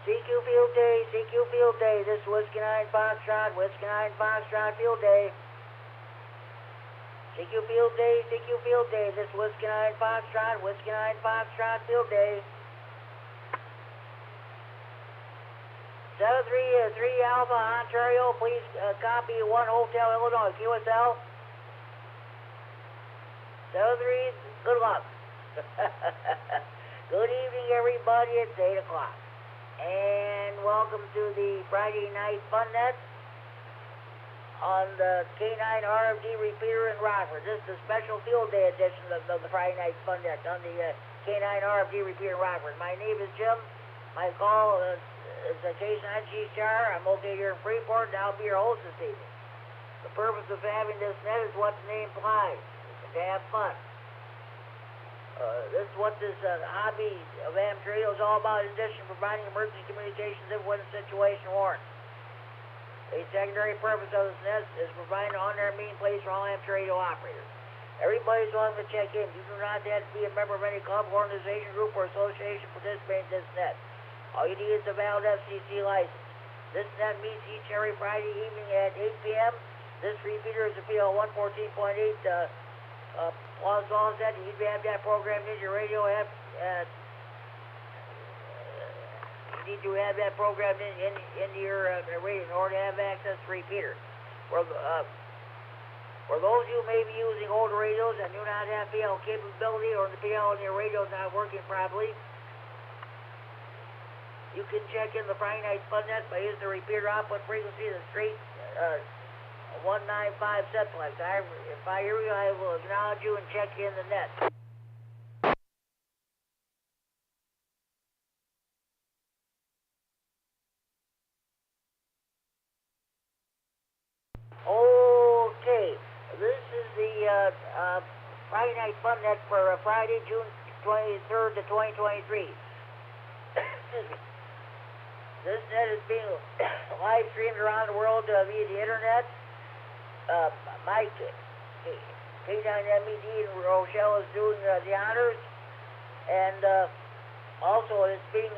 CQ Field Day, CQ Field Day. This is Whiskey 9 Foxtrot, Whiskey 9 Foxtrot Field Day. CQ Field Day, CQ Field Day. This is Whiskey 9 Foxtrot, Whiskey 9 Foxtrot Field Day. 733 Alpha, Ontario. Please copy 1 Hotel, Illinois. QSL. 73, good luck. Good evening, everybody. It's 8 o'clock. And welcome to the Friday Night Fun Net on the K9RFD Repeater in Rockford. This is the special field day edition of the Friday Night Fun Net on the K9RFD Repeater in Rockford. My name is Jim. My call is a K9G Star. I'm located here in Freeport, and I'll be your host this evening. The purpose of having this net is what the name implies, to have fun. This is what this hobby of amateur radio is all about, in addition to providing emergency communications if when the situation warrants. A secondary purpose of this net is providing an on-air meeting place for all amateur radio operators. Everybody's welcome to check in. You do not have to be a member of any club, organization, group, or association participating in this net. All you need is a valid FCC license. This net meets each and every Friday evening at 8 p.m. This repeater is a PL 114.8 Los Angeles net. You need to have that programmed into your radio. You need to have that programmed into your radio in order to have access to repeater. For those of you who may be using older radios and do not have PL capability, or the PL on your radio is not working properly, you can check in the Friday Night Fun Net by using the repeater output frequency of the straight 195 setplex. If I hear you, I will acknowledge you and check in the net. Okay, this is the Friday Night Fun Net for Friday, June 23rd to 2023. Excuse me. This net is being live streamed around the world via the internet. Mike, K9MED in Rochelle is doing the honors, and also it's being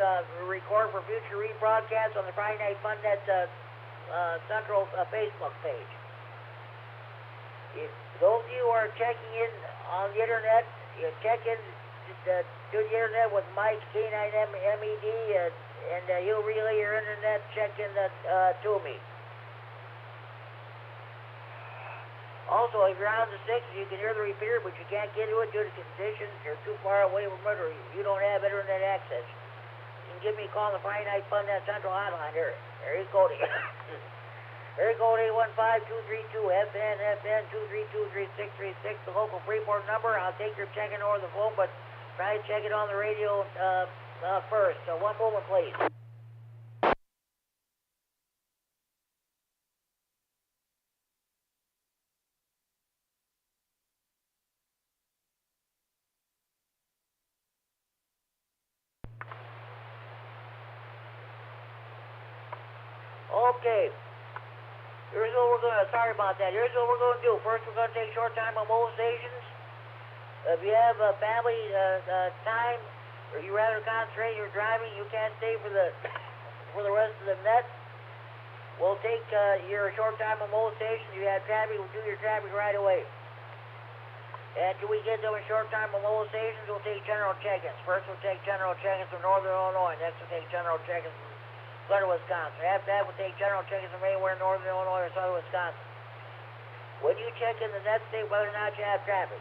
recorded for future rebroadcast on the Friday Night Fun Net Central Facebook page. If those of you who are checking in on the internet, you check in to the internet with Mike, K9MED, and he'll relay your internet check-in to me. Also, if you're on the 6, you can hear the repeater, but you can't get to it due to conditions. You're too far away from it, or you don't have internet access. You can give me a call on the Friday Night Fun Net Central Hotline. There you go. There you go, 815-232-FN, 232-3636, the local Freeport number. I'll take your check-in over the phone, but try to check it on the radio first. So one moment, please. Okay. Here's what we're going to, sorry about that. Here's what we're going to do. First, we're going to take short time on mobile stations. If you have a family time, or you rather concentrate your driving, you can't stay for the rest of the net. We'll take your short time on mobile stations. If you have traffic, we'll do your traffic right away. And till we get to a short time on mobile stations, we'll take general check-ins. First, we'll take general check-ins from Northern Illinois. Next, we'll take general check-ins from Southern Wisconsin. After that, we'll take general check-ins from anywhere in Northern Illinois or Southern Wisconsin. When you check in the net, state whether or not you have traffic.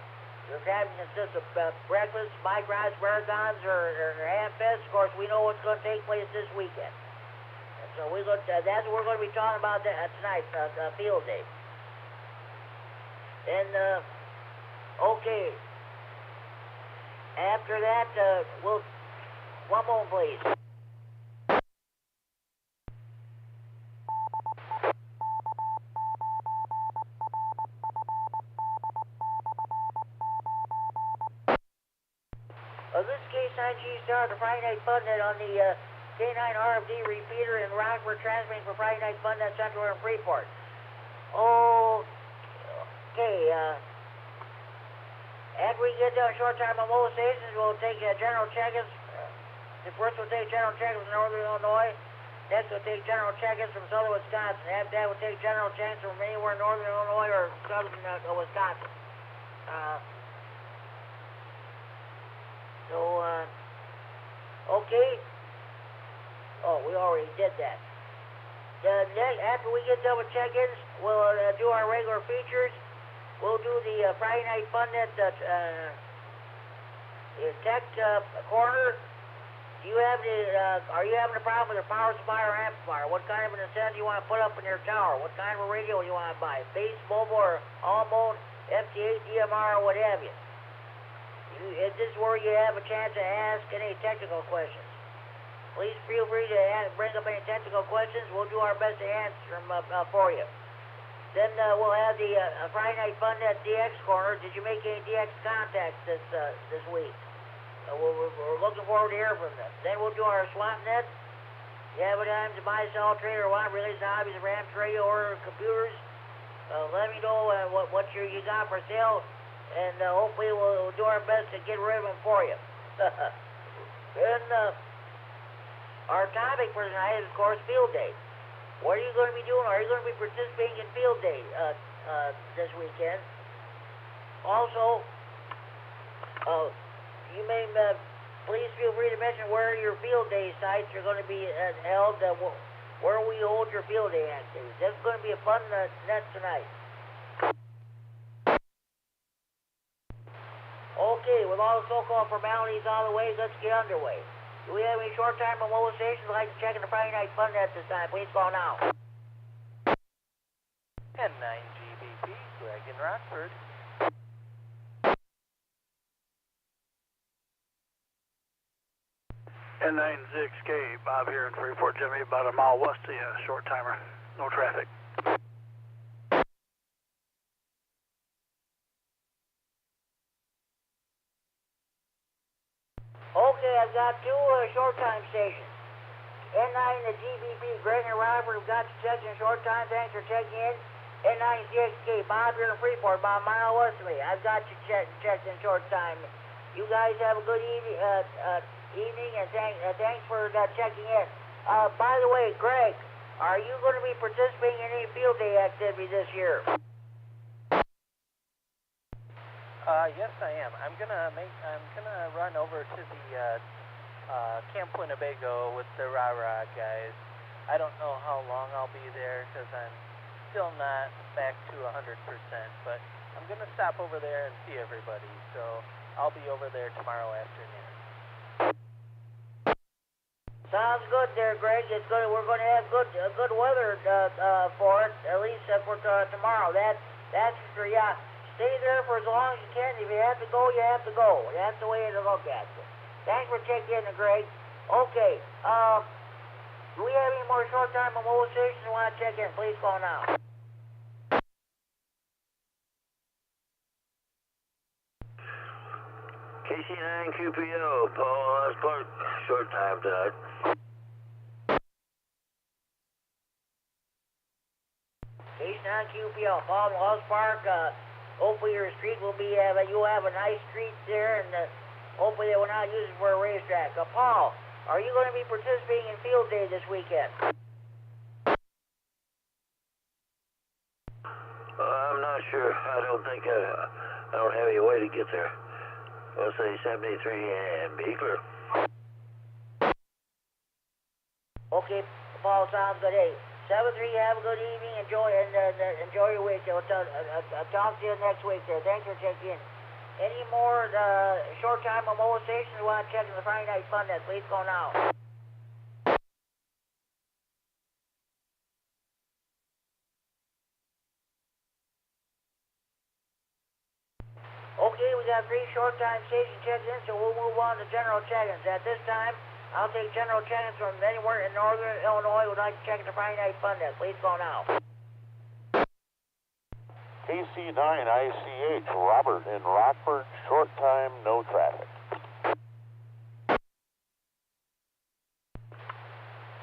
Your traffic consists of breakfast, bike rides, marathons, or ham-fests. Of course, we know what's going to take place this weekend. And so that's what we're going to be talking about tonight, field day. And, okay. After that, one moment, please. This is K9G Star, the Friday Night Fun Net on the K9RFD Repeater in Rockford, transmitting for Friday Night Fun Net Central in Freeport. Okay, after we get down short time on mobile stations, we'll take general check-ins The first will take general check-ins from northern Illinois. Next will take general check-ins from southern Wisconsin. After that will take general check-ins from anywhere in northern Illinois or southern Wisconsin. Okay. Oh, we already did that. After we get done with check-ins, we'll do our regular features. We'll do the Friday Night Fun at Tech Corner. Are you having a problem with your power supply or amplifier? What kind of an antenna do you want to put up in your tower? What kind of a radio do you want to buy? Base, mobile, or all mode, FT8, DMR, or what have you? This is where you have a chance to ask any technical questions. Please feel free to bring up any technical questions. We'll do our best to answer them for you. Then we'll have the Friday Night Fun at DX Corner. Did you make any DX contacts this week? We're looking forward to hearing from them. Then we'll do our swap net. You have a time to buy, sell, trade, or want to release hobbies of Rams radio or computers. Let me know what you got for sale, and hopefully we'll do our best to get rid of them for you. Then our topic for tonight is, of course, Field Day. What are you going to be doing? Are you going to be participating in Field Day this weekend? Also, you may please feel free to mention where your Field Day sites are going to be held, where we hold your Field Day activities. This is going to be a fun net tonight. Okay, with all the so-called formalities out of the way, let's get underway. Do we have any short-time mobile stations who'd like to check in the Friday Night Fun at this time? Please call now. K9GBP, Greg in Rockford. K9RFD Bob here in Freeport, Jimmy, about a mile west of you, short timer, no traffic. Okay, I've got two short time stations. N9 and the GBP, Greg and Robert have got you checked in short time. Thanks for checking in. N9CXK, Bob here in Freeport, about a mile west of me. I've got you checked in short time. You guys have a good evening, and thanks for checking in. By the way, Greg, are you going to be participating in any Field Day activity this year? Yes, I am. I'm gonna run over to the Camp Winnebago with the Rah-Rah guys. I don't know how long I'll be there because I'm still not back to 100%, but I'm gonna stop over there and see everybody. So I'll be over there tomorrow afternoon. Sounds good there, Greg. It's good. We're going to have good weather for it, at least for tomorrow. That's for yeah. Stay there for as long as you can. If you have to go, you have to go. That's the way to look at it. Thanks for checking in, Greg. Okay. Do we have any more short-time mobile stations you want to check in? Please call now. KC9QPO, Paul Osborne, short time tonight. K9QPO, Paul Lost Park. Hopefully your street will be, you'll have a nice street there, and hopefully they will not use it for a racetrack. Paul, are you going to be participating in Field Day this weekend? I'm not sure. I don't think I don't have any way to get there. I'll say 73 and be clear. Okay, Paul, sounds good. Hey, 7-3, have a good evening. Enjoy your week. I'll talk to you next week there. Thanks for checking in. Any more short-time mobile stations you want to check in the Friday Night Fun net, please go now. Okay, we got 3 short-time stations checked in, so we'll move on to general check-ins. At this time, I'll take general check-ins from anywhere in northern Illinois who would like to check in the Friday Night Fun net. Please call now. KC9ICH, Robert in Rockford, short time, no traffic.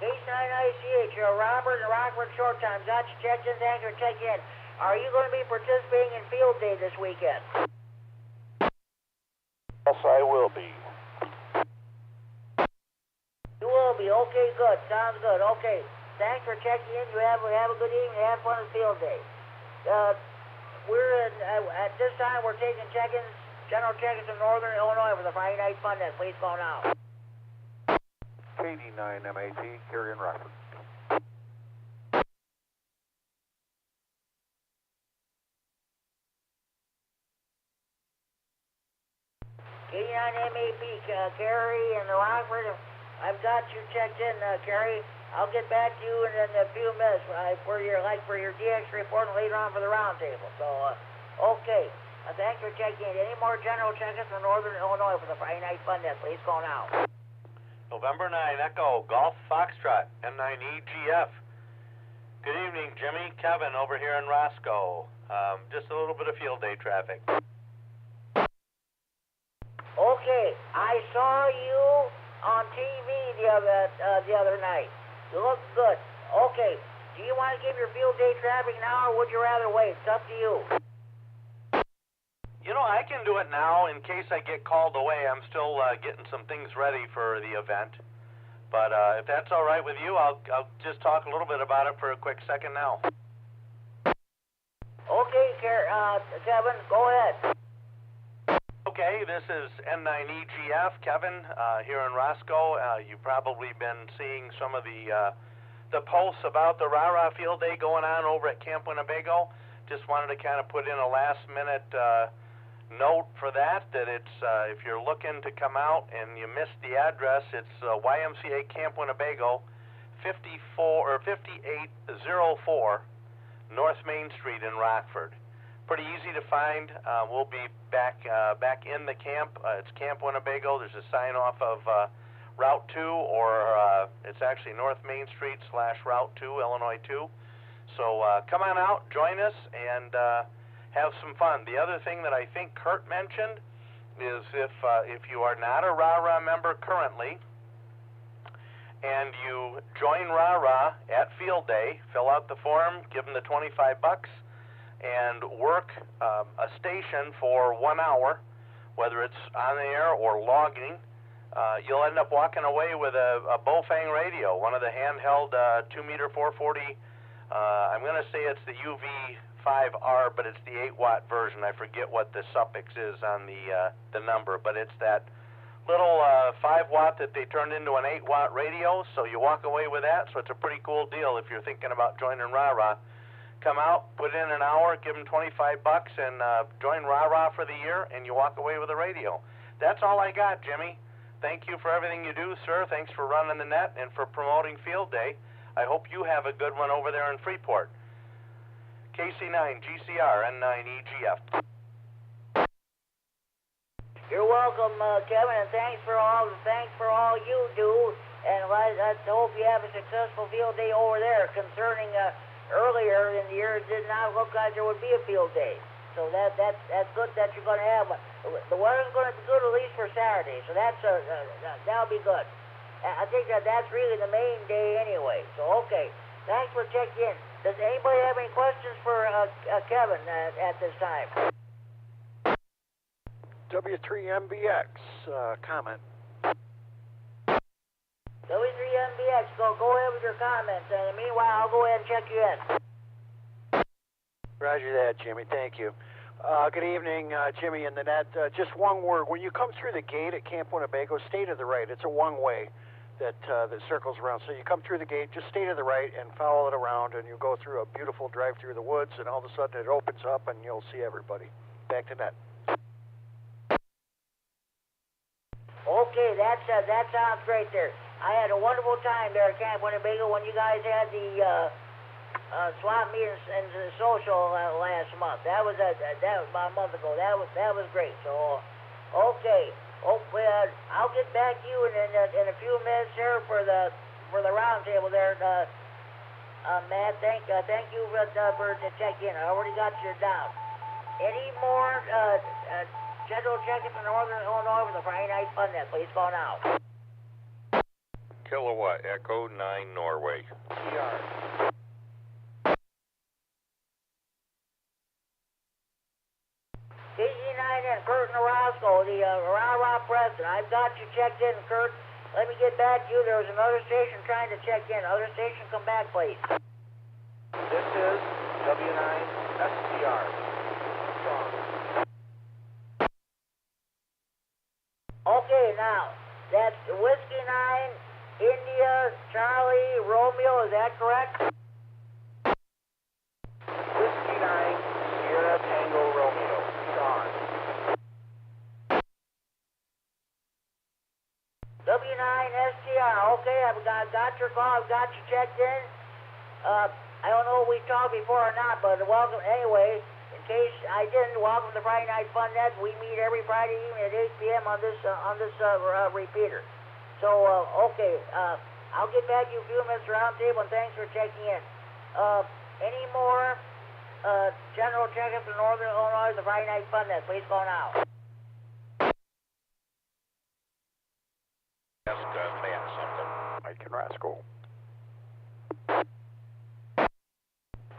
K9ICH, Robert in Rockford, short time. Got you checked in. Thanks for checking in. Are you going to be participating in Field Day this weekend? Yes, I will be. will be. Okay, good. Sounds good. Okay. Thanks for checking in. You have a good evening. Have fun at field day. We're in, at this time we're taking check-ins, general check-ins in Northern Illinois for the Friday night fun net. Please call now. KD9MED, here in Rockford. K9MED, Carrie and Rockford. I've got you checked in, Carrie. I'll get back to you in a few minutes for your DX report and later on for the roundtable. So, okay. Thanks for checking in. Any more general check-ins from Northern Illinois for the Friday night fun net? Please call now. November 9 Echo Golf Foxtrot N9EGF. Good evening, Jimmy. Kevin over here in Roscoe. Just a little bit of field day traffic. Okay, I saw you on TV the other night. You look good. Okay, do you want to give your field day traffic now, or would you rather wait? It's up to you. You know, I can do it now in case I get called away. I'm still getting some things ready for the event. But if that's all right with you, I'll just talk a little bit about it for a quick second now. Okay, Kevin, go ahead. Okay, this is N9EGF, Kevin, here in Roscoe. You've probably been seeing some of the posts about the Rah-Rah Field Day going on over at Camp Winnebago. Just wanted to kind of put in a last-minute note for that it's, if you're looking to come out and you missed the address, it's YMCA Camp Winnebago, 5804 North Main Street in Rockford. Pretty easy to find. We'll be back in the camp. It's Camp Winnebago. There's a sign off of Route 2, or it's actually North Main Street / Route 2, Illinois 2. So come on out, join us, and have some fun. The other thing that I think Kurt mentioned is if you are not a Rah-Rah member currently, and you join Rah-Rah at Field Day, fill out the form, give them the $25, and work a station for 1 hour, whether it's on the air or logging, you'll end up walking away with a Bofang radio, one of the handheld 2-meter 440. I'm going to say it's the UV5R, but it's the 8-watt version. I forget what the suffix is on the number, but it's that little 5-watt that they turned into an 8-watt radio, so you walk away with that. So it's a pretty cool deal if you're thinking about joining Rah-Rah. Come out, put in an hour, give them $25, and join Rah-Rah for the year, and you walk away with a radio. That's all I got, Jimmy. Thank you for everything you do, sir. Thanks for running the net and for promoting Field Day. I hope you have a good one over there in Freeport. KC9 GCR N9EGF. You're welcome, Kevin, and thanks for all you do. And I hope you have a successful Field Day over there. Concerning earlier in the year, it did not look like there would be a Field Day. So that's good that you're going to have one. The weather's going to be good at least for Saturday, so that'll be good. I think that's really the main day anyway. So okay, thanks for checking in. Does anybody have any questions for Kevin at this time? W9AXD comment. W9AXD, go ahead with your comments, and meanwhile, I'll go ahead and check you in. Roger that, Jimmy. Thank you. Good evening, Jimmy and the net. Just one word. When you come through the gate at Camp Winnebago, stay to the right. It's a one-way that circles around. So you come through the gate, just stay to the right and follow it around, and you go through a beautiful drive through the woods, and all of a sudden it opens up, and you'll see everybody. Back to net. Okay, that sounds great there. I had a wonderful time there at Camp Winnebago when you guys had the swap meet and social last month. That was about a month ago. That was great. So, okay. Hopefully, I'll get back to you in a few minutes here for the roundtable there, Matt. Thank you for checking in. I already got you down. Any more general check-in from Northern Illinois for the Friday night fun net? Please call now. Kilowatt Echo 9 Norway. PR. KD9 and Kurt and Roscoe, the Rah-Rah President. I've got you checked in, Kurt. Let me get back to you. There was another station trying to check in. Other station, come back, please. This is W9SDR. Strong. Okay, now, that's Whiskey 9, India, Charlie, Romeo, is that correct? Whiskey 9, Sierra Tango Romeo. Strong. W9SDR, okay, I've got your call, I've got you checked in. I don't know if we talked before or not, but welcome anyway. In case I didn't, welcome to Friday Night Fun Net. We meet every Friday evening at 8 p.m. on this repeater. So, okay, I'll get back to you a few minutes roundtable, and thanks for checking in. Any more general check-in for Northern Illinois, the Friday Night Fun Net? Please go now. Ask Matt something. Mike and Roscoe.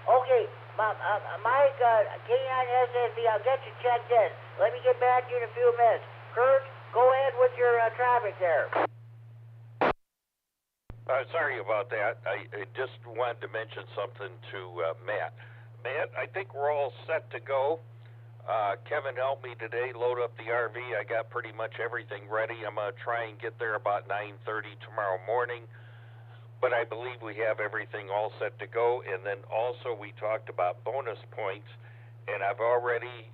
Okay, Mike, K9RFD, I'll get you checked in. Let me get back to you in a few minutes. Kurt, go ahead with your traffic there. Sorry about that. I just wanted to mention something to Matt. Matt, I think we're all set to go. Kevin helped me today load up the RV. I got pretty much everything ready. I'm going to try and get there about 9:30 tomorrow morning. But I believe we have everything all set to go. And then also we talked about bonus points. And I've already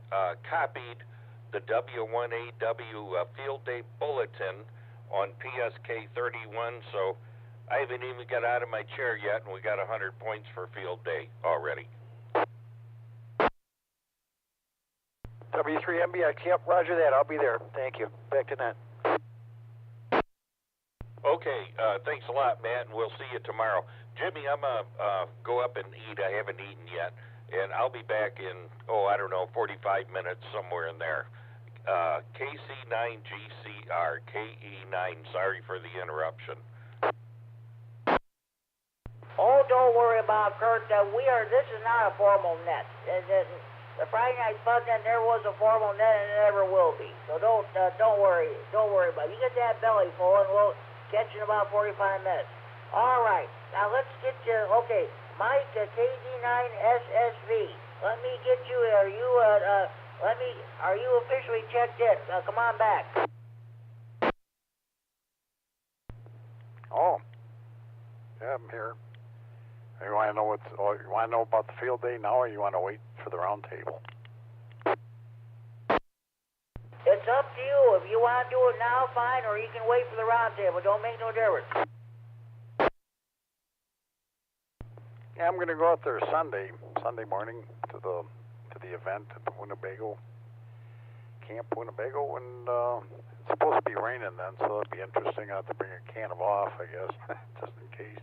copied the W9AXD Field Day Bulletin on PSK 31. So I haven't even got out of my chair yet, and we got 100 points for Field Day already. W3MBX, yep, roger that. I'll be there. Thank you. Back to net. Okay, thanks a lot, Matt, and we'll see you tomorrow. Jimmy, I'm going to go up and eat. I haven't eaten yet, and I'll be back in, 45 minutes, somewhere in there. KC9GCR, KE9, sorry for the interruption. Oh, don't worry about Kurt. This is not a formal net. The Friday Night Fun Net never was a formal net, and it never will be. So don't worry. Don't worry about it. You get that belly full, and we'll catch you in about 45 minutes. All right. Now let's get you. Okay, Mike, KD9SSV. Let me get you. Are you officially checked in? Come on back. Oh, yeah, I'm here. You want to know you want to know about the field day now, or you want to wait for the round table? It's up to you. If you want to do it now, fine, or you can wait for the round table. Don't make no difference. Yeah, I'm going to go out there Sunday morning to the event at the Winnebago Camp Winnebago, and it's supposed to be raining then, so it'll be interesting. I have to bring a can of off, I guess, just in case.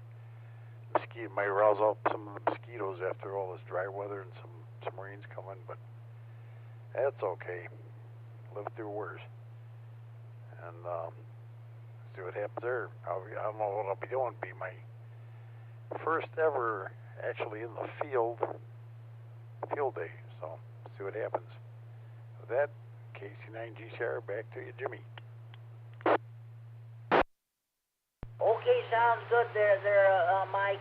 Mosquito might rouse up some of the mosquitoes after all this dry weather and some rain's coming, but that's okay. Live through worse. And see what happens there. I don't know what I'll be doing. It'll be my first ever actually in the field day. So see what happens. With that, KC9GCR, back to you, Jimmy. Okay, sounds good there, Mike.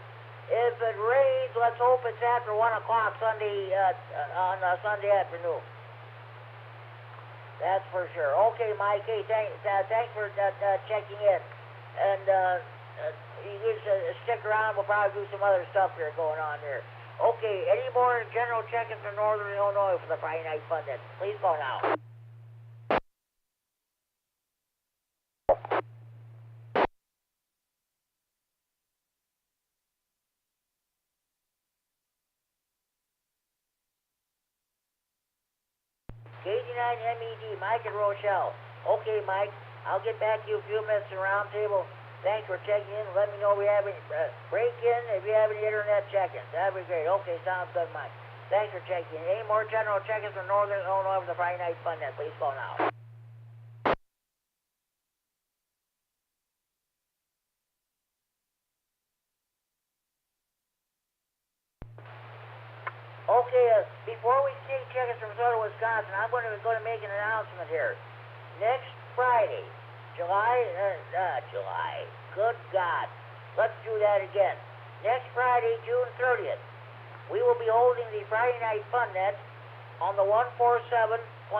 If it rains, let's hope it's after 1 o'clock Sunday on Sunday afternoon. That's for sure. Okay, Mike. Hey, thanks for checking in. And you just stick around. We'll probably do some other stuff here going on here. Okay, any more general check-in for Northern Illinois for the Friday Night Fun Net? Please go now. KD9MED, Mike and Rochelle. Okay, Mike, I'll get back to you a few minutes in roundtable. Thanks for checking in. Let me know if you have any break-in, if you have any internet check-ins. That'd be great. Okay, sounds good, Mike. Thanks for checking in. Any more general check-ins from Northern Illinois for the Friday Night Fun Net? Please call now. Okay, before we take check-ins from Southern Wisconsin, I'm going to make an announcement here. Next Friday, July. Good God. Let's do that again. Next Friday, June 30th, we will be holding the Friday Night Fun Net on the 147.255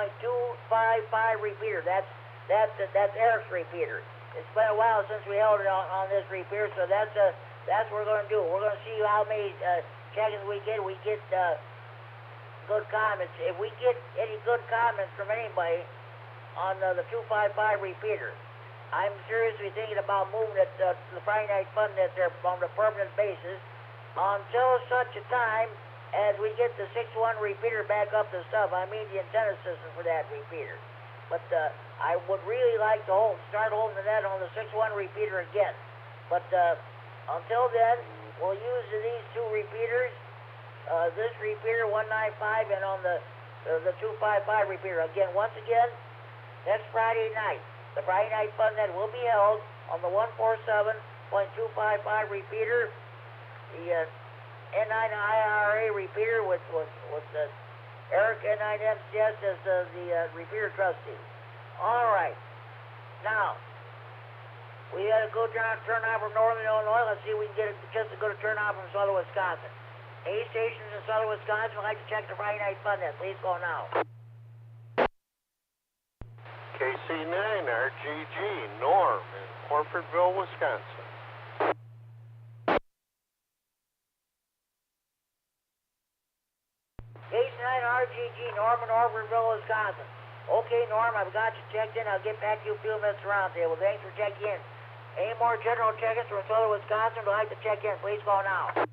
repeater. That's Eric's repeater. It's been a while since we held it on this repeater, so that's what we're going to do. We're going to see how many check-ins we get. We get good comments. If we get any good comments from anybody on the 255 repeater, I'm seriously thinking about moving it to the Friday Night Fun Net there on a permanent basis until such a time as we get the 6-1 repeater back up to stuff. I mean the antenna system for that repeater. But I would really like to start holding the net on the 6-1 repeater again. But until then, we'll use these two repeaters, this repeater 195 and on the 255 repeater. Once again, next Friday night, the Friday Night Fun Net will be held on the 147.255 repeater, the K9RFD Repeater with Eric K9MED as the repeater trustee. All right. Now, we got to go down, turn off from northern Illinois. Let's see if we can get just as good a turn off from southern Wisconsin. A stations in southern Wisconsin would like to check the Friday Night Fun Net. Please go now. KC9RGG, Norm in Corporateville, Wisconsin. K9RGG, Norm in Orfordville, Wisconsin. Okay, Norm, I've got you checked in. I'll get back to you a few minutes around there. Well, thanks for checking in. Any more general check-ins from southern Wisconsin would like to check in? Please go now.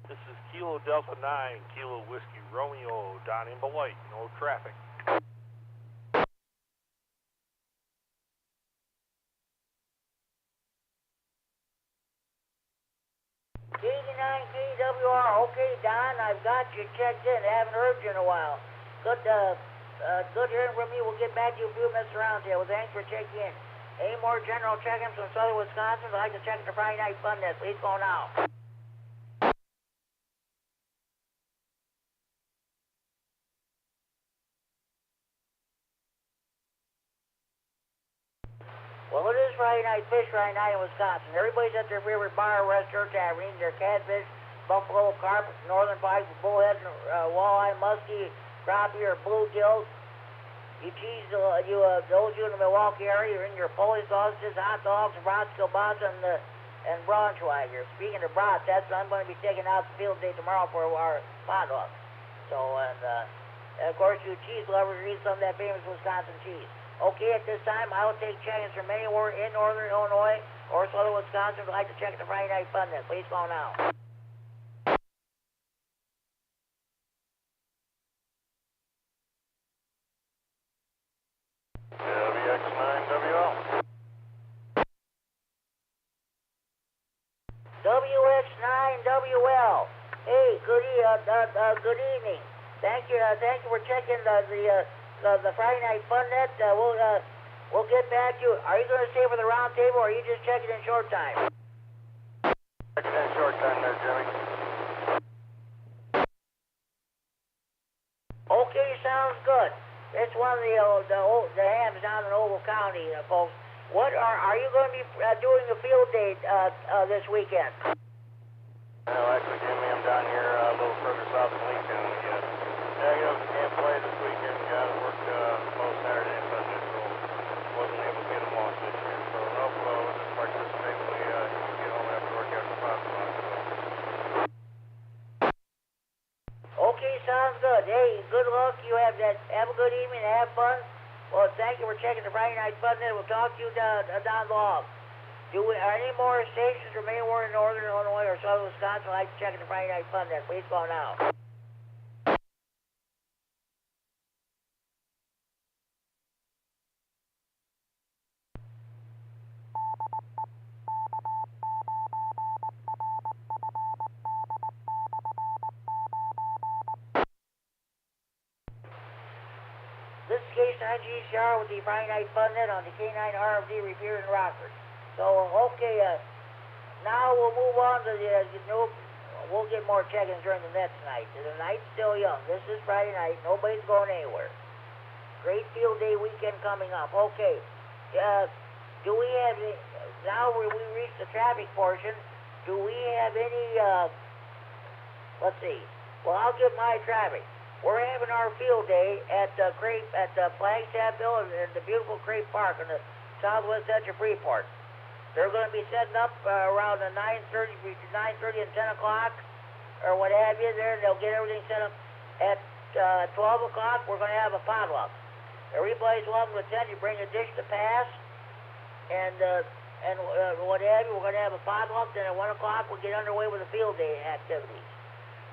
This is Kilo Delta 9, Kilo Whiskey Romeo, down in Beloit, no traffic. KD9KWR, okay, Don, I've got you checked in. Haven't heard you in a while. Good hearing from you. We'll get back to you a few minutes around here. Well, thanks for checking in. Any more general check-ins from southern Wisconsin? I'd like to check the Friday Night Fun Net. Please go now. Well, it is Friday night, fish Friday night in Wisconsin. Everybody's at their favorite bar, restaurant, tavern, eating their catfish, buffalo, carp, northern pike, bullhead, walleye, muskie, crappie, or bluegills. You cheese, those you in the Milwaukee area, you're in your Polish sausages, hot dogs, brats, kielbasa, and Braunschweiger. Speaking of brats, I'm going to be taking out the field day tomorrow for our hot dogs. So, and of course, you cheese lovers eat some of that famous Wisconsin cheese. Okay, at this time, I will take check-ins from anywhere in northern Illinois or southern Wisconsin who'd like to check the Friday Night Fun Net. Please call now. WX9WL. WX9WL. Hey, good evening. Thank you for checking the Friday Night Fun Net. We'll get back to you. Are you going to stay for the round table, or are you just checking in short time? Checking in short time there, Jimmy. Okay, sounds good. It's one of the hams down in Ogle County, folks. What are you going to be doing a field day this weekend? Well, actually, Jimmy, I'm down here a little further south in Lee County. Can't play this weekend. Got to work most Saturday and Sunday, so wasn't able to get them off this year. So no, we'll just participate when we get home after work after 5 o'clock. Okay, sounds good. Hey, good luck. You have a good evening. Have fun. Well, thank you for checking the Friday Night Fun Net. We'll talk to you down the hall. Are any more stations from anywhere in northern Illinois or southern Wisconsin would like to check the Friday Night Fun Net? Please call now. This is K9GCR with the Friday Night Fun Net on the K9RFD Repeater in Rockford. So, okay, now we'll move on to we'll get more check-ins during the net tonight. The night's still young. This is Friday night. Nobody's going anywhere. Great field day weekend coming up. Okay. Do we have, now we reached the traffic portion, do we have any, let's see. Well, I'll give my traffic. We're having our field day at the Flagstaff Hill and the beautiful Crepe Park in the southwest edge of Freeport. They're going to be setting up around the 9:30 and 10 o'clock or what have you there. They'll get everything set up at 12 o'clock. We're going to have a potluck. Everybody's welcome to attend. You bring a dish to pass and what have you. We're going to have a potluck. Then at 1 o'clock we'll get underway with the field day activities.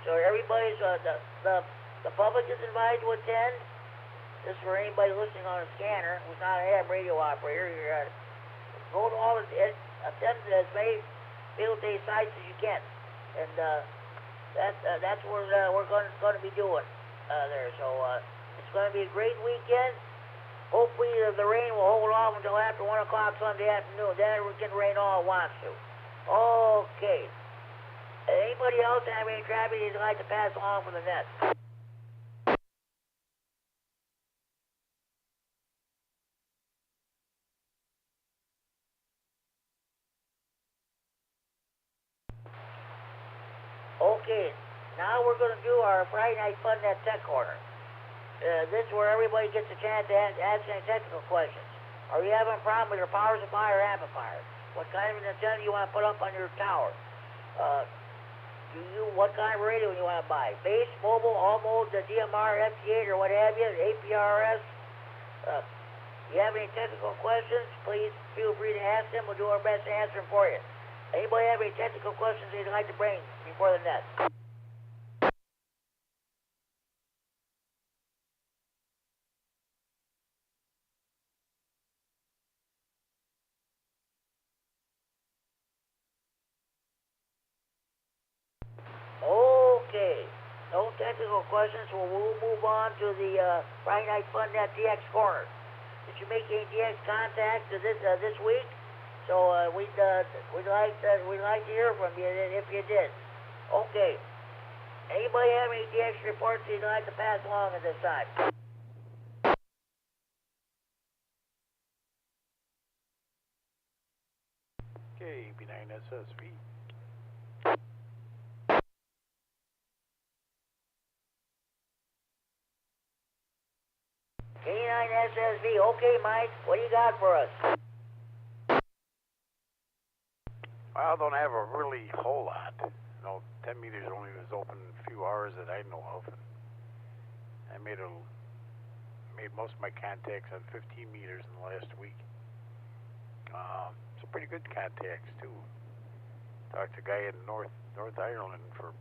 So everybody's, the public is invited to attend. This is for anybody listening on a scanner who's not a ham radio operator. You're go to all attend as many field day sites as you can, and that's what we're going to be doing there. So it's going to be a great weekend. Hopefully the rain will hold off until after 1 o'clock Sunday afternoon. Then it can rain all it wants to. Okay. Anybody else have any traffic they'd like to pass along from the net? Okay, now we're going to do our Friday Night Fun Net Tech Corner. This is where everybody gets a chance to ask any technical questions. Are you having a problem with your power supply or amplifier? What kind of an antenna do you want to put up on your tower? What kind of radio do you want to buy? Base, mobile, all modes, the DMR, FT8, or what have you, APRS? You have any technical questions, please feel free to ask them. We'll do our best to answer them for you. Anybody have any technical questions they'd like to bring before the net? Okay, no technical questions, so we'll move on to the Friday Night Fun Net DX Corner. Did you make any DX contacts this week? So we'd like to hear from you if you did. Okay. Anybody have any DX reports you'd like to pass along at this time? K9SSV. K9SSV. Okay, Mike. What do you got for us? Well, I don't have a really whole lot. No, 10 meters only was open a few hours that I know of. I made most of my contacts on 15 meters in the last week. Some pretty good contacts too. Talked to a guy in North Ireland for,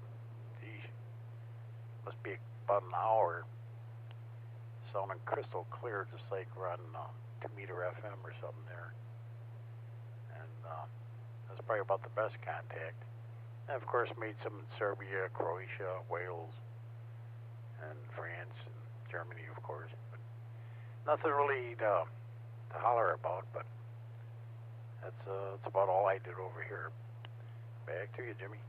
geez, must be about an hour. Sounding crystal clear, just like we're on 2 meter FM or something there. And that's probably about the best contact. And of course made some in Serbia, Croatia, Wales, and France, and Germany, of course. But nothing really to holler about, but that's about all I did over here. Back to you, Jimmy.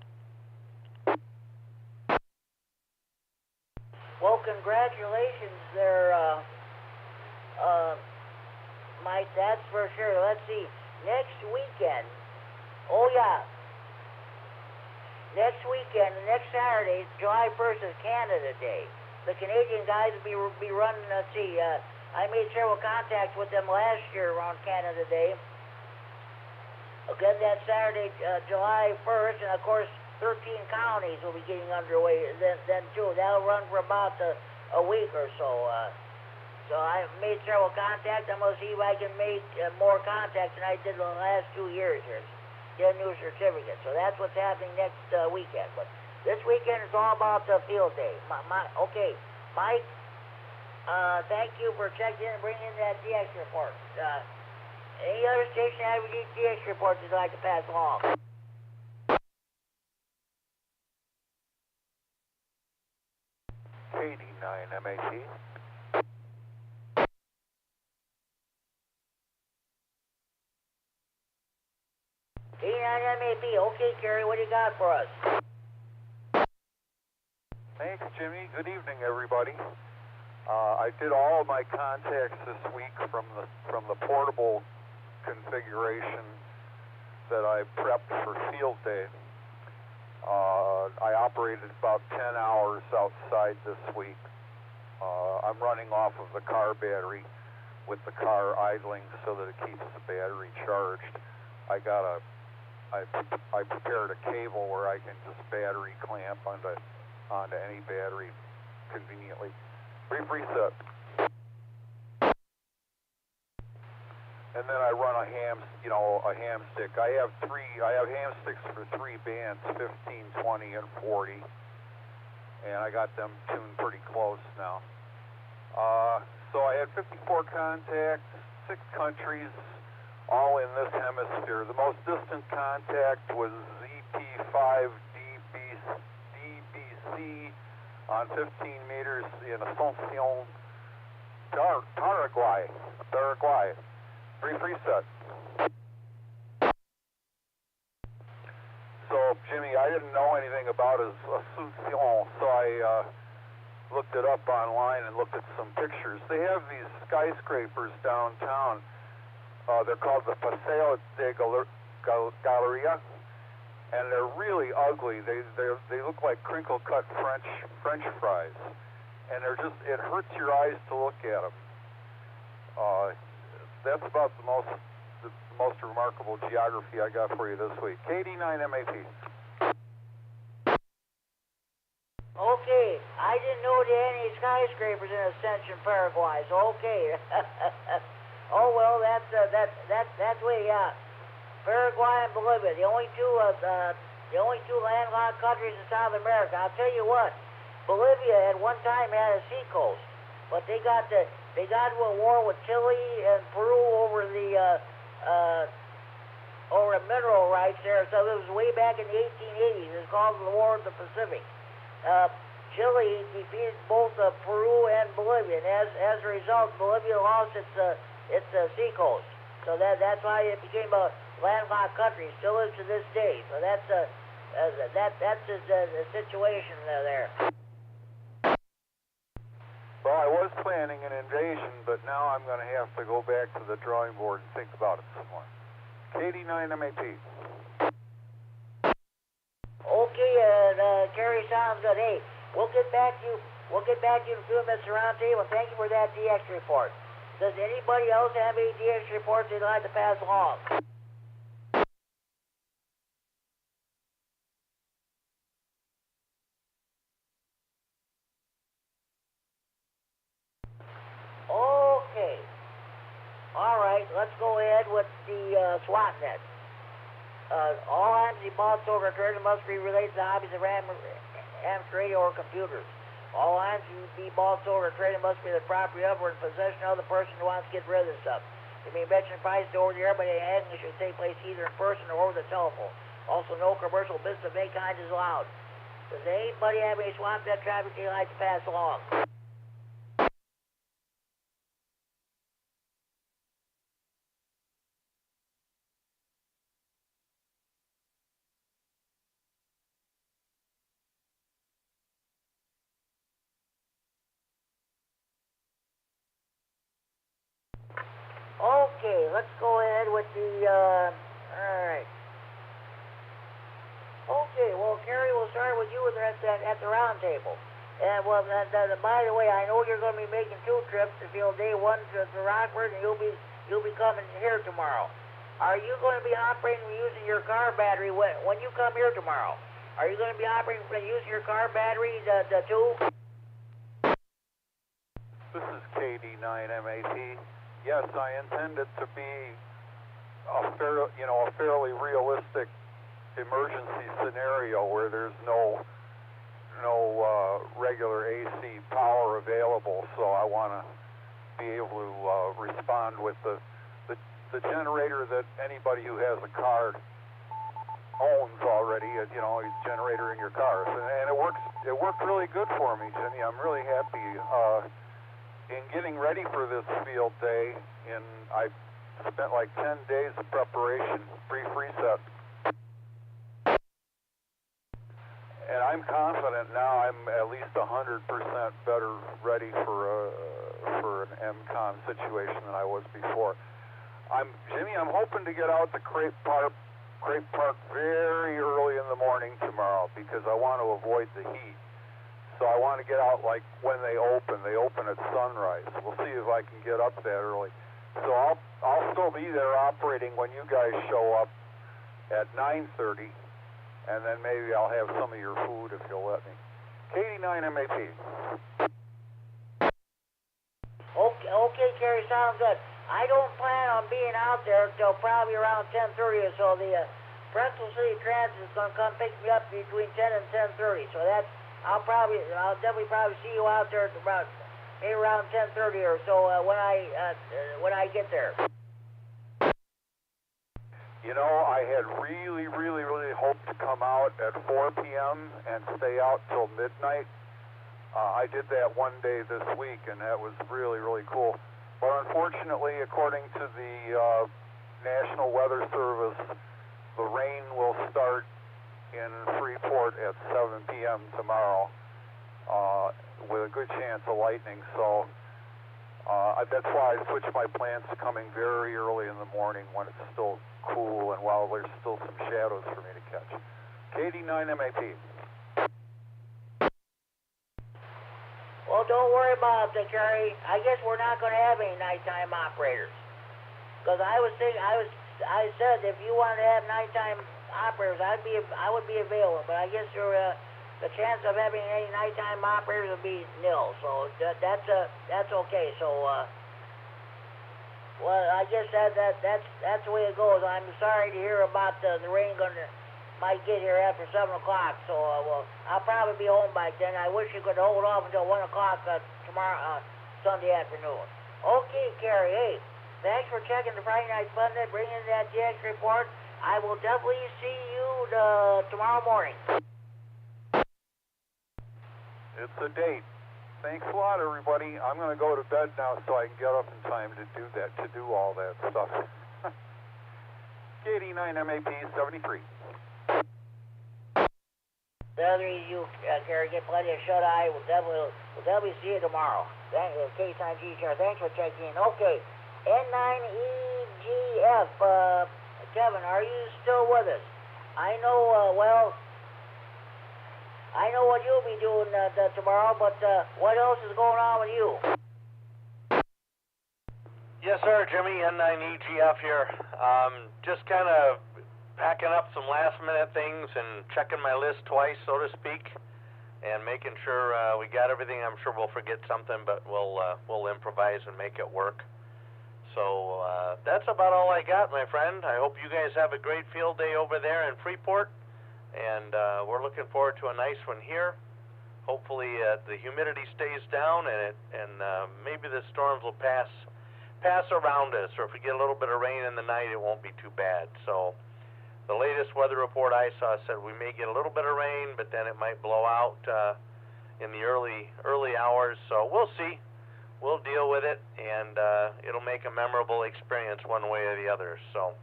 Well, congratulations there, Mike, that's for sure. Let's see, next weekend, oh yeah, next weekend, next Saturday, July 1st is Canada Day. The Canadian guys will be running, let's see, I made several contacts with them last year around Canada Day. Again, that Saturday, July 1st, and of course, 13 counties will be getting underway then too. That'll run for about a week or so. So I made several contacts. I'm going to see if I can make more contacts than I did the last 2 years here. Get a new certificate. So that's what's happening next weekend. But this weekend is all about the field day. Okay, Mike, thank you for checking in and bringing in that DX report. Any other station have any DX reports you'd like to pass along? KD9MED. K9MED. Okay, Kerry, what do you got for us? Thanks, Jimmy. Good evening, everybody. I did all of my contacts this week from the portable configuration that I prepped for field day. I operated about 10 hours outside this week. I'm running off of the car battery with the car idling so that it keeps the battery charged. I prepared a cable where I can just battery clamp onto any battery conveniently. Brief reset. And then I run a ham stick. I have ham sticks for 3 bands, 15, 20, and 40. And I got them tuned pretty close now. So I had 54 contacts, 6 countries, all in this hemisphere. The most distant contact was ZP5DBC on 15 meters in Asuncion, Paraguay. Brief reset. So, Jimmy, I didn't know anything about Asuncion, so I looked it up online and looked at some pictures. They have these skyscrapers downtown. They're called the Paseo de Galeria, and they're really ugly. They look like crinkle-cut French fries, and it hurts your eyes to look at them. That's about the most remarkable geography I got for you this week. KD9MED. Okay, I didn't know there were any skyscrapers in Ascension, Paraguay. So okay. Oh well, that's way Paraguay and Bolivia, the only two landlocked countries in South America. I'll tell you what, Bolivia at one time had a seacoast, but they got into a war with Chile and Peru over the mineral rights there. So it was way back in the 1880s. It's called the War of the Pacific. Chile defeated both Peru and Bolivia, and as a result, Bolivia lost its seacoast. So that's why it became a landlocked country. Still is to this day. So that's the situation there. Well, I was planning an invasion, but now I'm going to have to go back to the drawing board and think about it some more. KD9MED. Okay, Gary, sounds good. Hey, we'll get back to you in a few minutes around table. Thank you for that DX report. Does anybody else have any DX reports they'd like to pass along? Okay. All right, let's go ahead with the SWAT net. All AMSI bought over trailer must be related to the hobbies of AMS radio or computers. All AMSI bought over trailer must be the property of or in possession of the person who wants to get rid of the stuff. It may mention prices over the air, but the handling should take place either in person or over the telephone. Also, no commercial business of any kind is allowed. Does anybody have any swamp net traffic they'd like to pass along? Okay, let's go ahead with the, all right. Okay, well, Kerry, we'll start with you at the round table. And, well, by the way, I know you're going to be making 2 trips to field day 1 to Rockford, and you'll be coming here tomorrow. Are you going to be operating using your car battery when you come here tomorrow? Are you going to be operating using your car battery, the 2? This is KD9MED. Yes, I intend it to be a fairly realistic emergency scenario where there's no regular AC power available. So I want to be able to respond with the generator that anybody who has a card owns already. A generator in your car, and it works. It worked really good for me, Jimmy. I'm really happy. In getting ready for this field day, I spent like 10 days of preparation, brief reset. And I'm confident now I'm at least 100% better ready for an MCON situation than I was before. Jimmy, I'm hoping to get out to Crepe Park very early in the morning tomorrow because I want to avoid the heat. So I want to get out like when they open. They open at sunrise. We'll see if I can get up that early. So I'll still be there operating when you guys show up at 9:30. And then maybe I'll have some of your food if you'll let me. KD9MED. Okay, Kerry, sounds good. I don't plan on being out there until probably around 10:30 or so. The Bristol City Transit is going to come pick me up between 10 and 10:30. So I'll definitely see you out there maybe around 10:30 or so when I get there. You know, I had really hoped to come out at 4 p.m. and stay out till midnight. I did that one day this week, and that was really cool. But unfortunately, according to the National Weather Service, the rain will start in Freeport at 7 p.m. tomorrow with a good chance of lightning. So that's why I switched my plans to coming very early in the morning when it's still cool and while there's still some shadows for me to catch. KD9MED. Well, don't worry about it, Kerry. I guess we're not going to have any nighttime operators. Because I said if you wanted to have nighttime operators, I would be available. But I guess the chance of having any nighttime operators would be nil. So that's okay. So well, I guess that's the way it goes. I'm sorry to hear about the rain might get here after 7 o'clock. So well, I'll probably be home by then. I wish you could hold off until 1 o'clock tomorrow, Sunday afternoon. Okay, Kerry. Hey, thanks for checking the Friday Night Fun Day, bringing that DX report. I will definitely see you tomorrow morning. It's a date. Thanks a lot, everybody. I'm going to go to bed now so I can get up in time to do all that stuff. KD9MED 73. You, Kerry, get plenty of shut-eye. We'll definitely see you tomorrow. Thank you, K9GCR. Thanks for checking in. Okay, N9EGF. Kevin, are you still with us? I know, I know what you'll be doing tomorrow, but what else is going on with you? Yes, sir, Jimmy, N9EGF here. Just kind of packing up some last-minute things and checking my list twice, so to speak, and making sure we got everything. I'm sure we'll forget something, but we'll improvise and make it work. So that's about all I got, my friend. I hope you guys have a great field day over there in Freeport, and we're looking forward to a nice one here. Hopefully the humidity stays down, and maybe the storms will pass around us, or if we get a little bit of rain in the night, it won't be too bad. So the latest weather report I saw said we may get a little bit of rain, but then it might blow out in the early hours. So we'll see. We'll deal with it, and it'll make a memorable experience one way or the other. So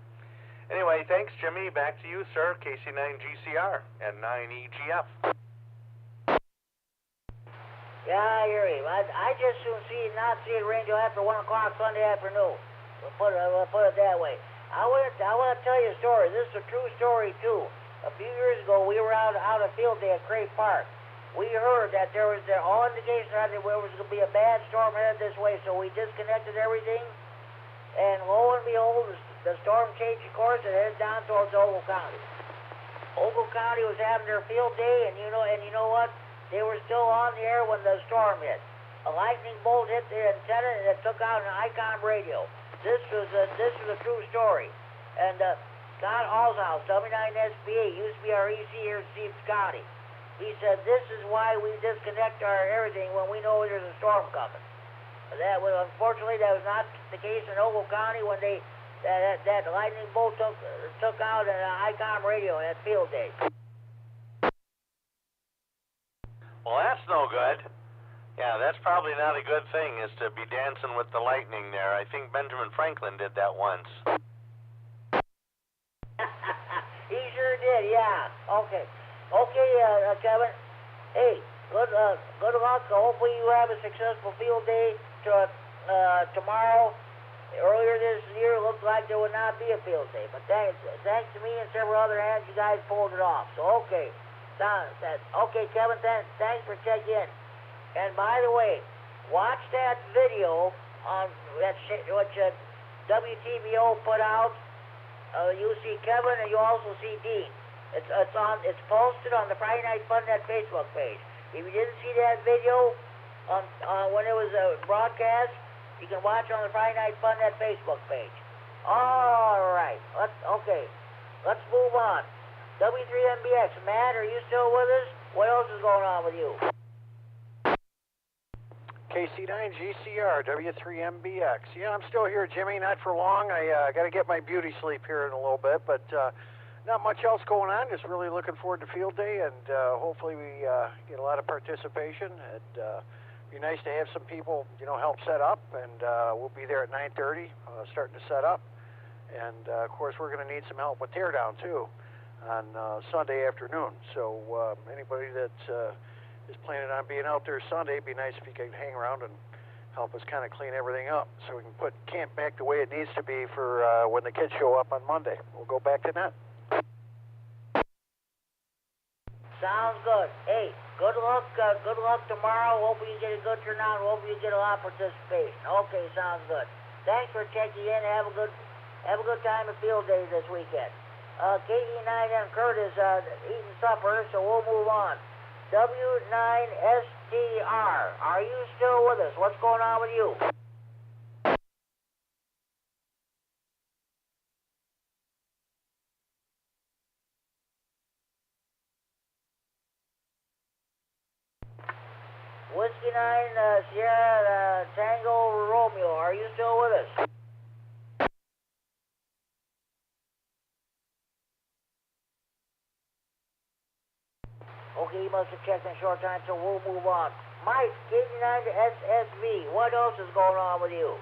anyway, thanks, Jimmy. Back to you, sir. KC9GCR and 9EGF. Yeah, I hear you. I just soon not see it rain till after 1 o'clock Sunday afternoon. We'll put it that way. I want to tell you a story. This is a true story too. A few years ago, we were out a field day at Crepe Park. We heard that there was all indications that there was going to be a bad storm headed this way, so we disconnected everything. And lo and behold, the storm changed course and headed down towards Ogle County. Ogle County was having their field day, and you know what? They were still on the air when the storm hit. A lightning bolt hit the antenna, and it took out an ICOM radio. This was a true story. And Scott Allshouse, W9SBA, used to be our EC here in Stevens County. He said this is why we disconnect our everything when we know there's a storm coming. Unfortunately, that was not the case in Ogle County when that lightning bolt took out an ICOM radio at field day. Well, that's no good. Yeah, that's probably not a good thing, is to be dancing with the lightning there. I think Benjamin Franklin did that once. He sure did, yeah. Okay. Okay, Kevin. Hey, good luck. Hopefully you have a successful field day tomorrow. Earlier this year, it looked like there would not be a field day, but thanks to me and several other hands, you guys pulled it off. So, okay. Okay, Kevin, thanks for checking in. And by the way, watch that video on which WTBO put out. You see Kevin and you also see Dean. It's posted on the Friday Night Fun.net Facebook page. If you didn't see that video when it was broadcast, you can watch on the Friday Night Fun.net Facebook page. All right. Let's move on. W9AXD, Matt, are you still with us? What else is going on with you? KC9GCR, W3MBX. Yeah, I'm still here, Jimmy. Not for long. I got to get my beauty sleep here in a little bit, but not much else going on. Just really looking forward to field day, and hopefully we get a lot of participation. It'd be nice to have some people, help set up, and we'll be there at 9:30, starting to set up. And of course, we're going to need some help with teardown too on Sunday afternoon. So anybody that is planning on being out there Sunday, it'd be nice if you could hang around and help us kind of clean everything up so we can put camp back the way it needs to be for when the kids show up on Monday. We'll go back to that. Sounds good. Hey, good luck tomorrow. Hope you get a good turnout. Hope you get a lot of participation. Okay, sounds good. Thanks for checking in. Have a good time at field day this weekend. KD9 and Kurt is eating supper, so we'll move on. W9STR, are you still with us? What's going on with you? Whiskey 9, Sierra Tango Romeo, are you still with us? Okay, he must have checked in a short time, so we'll move on. Mike, KD9 to SSV, what else is going on with you?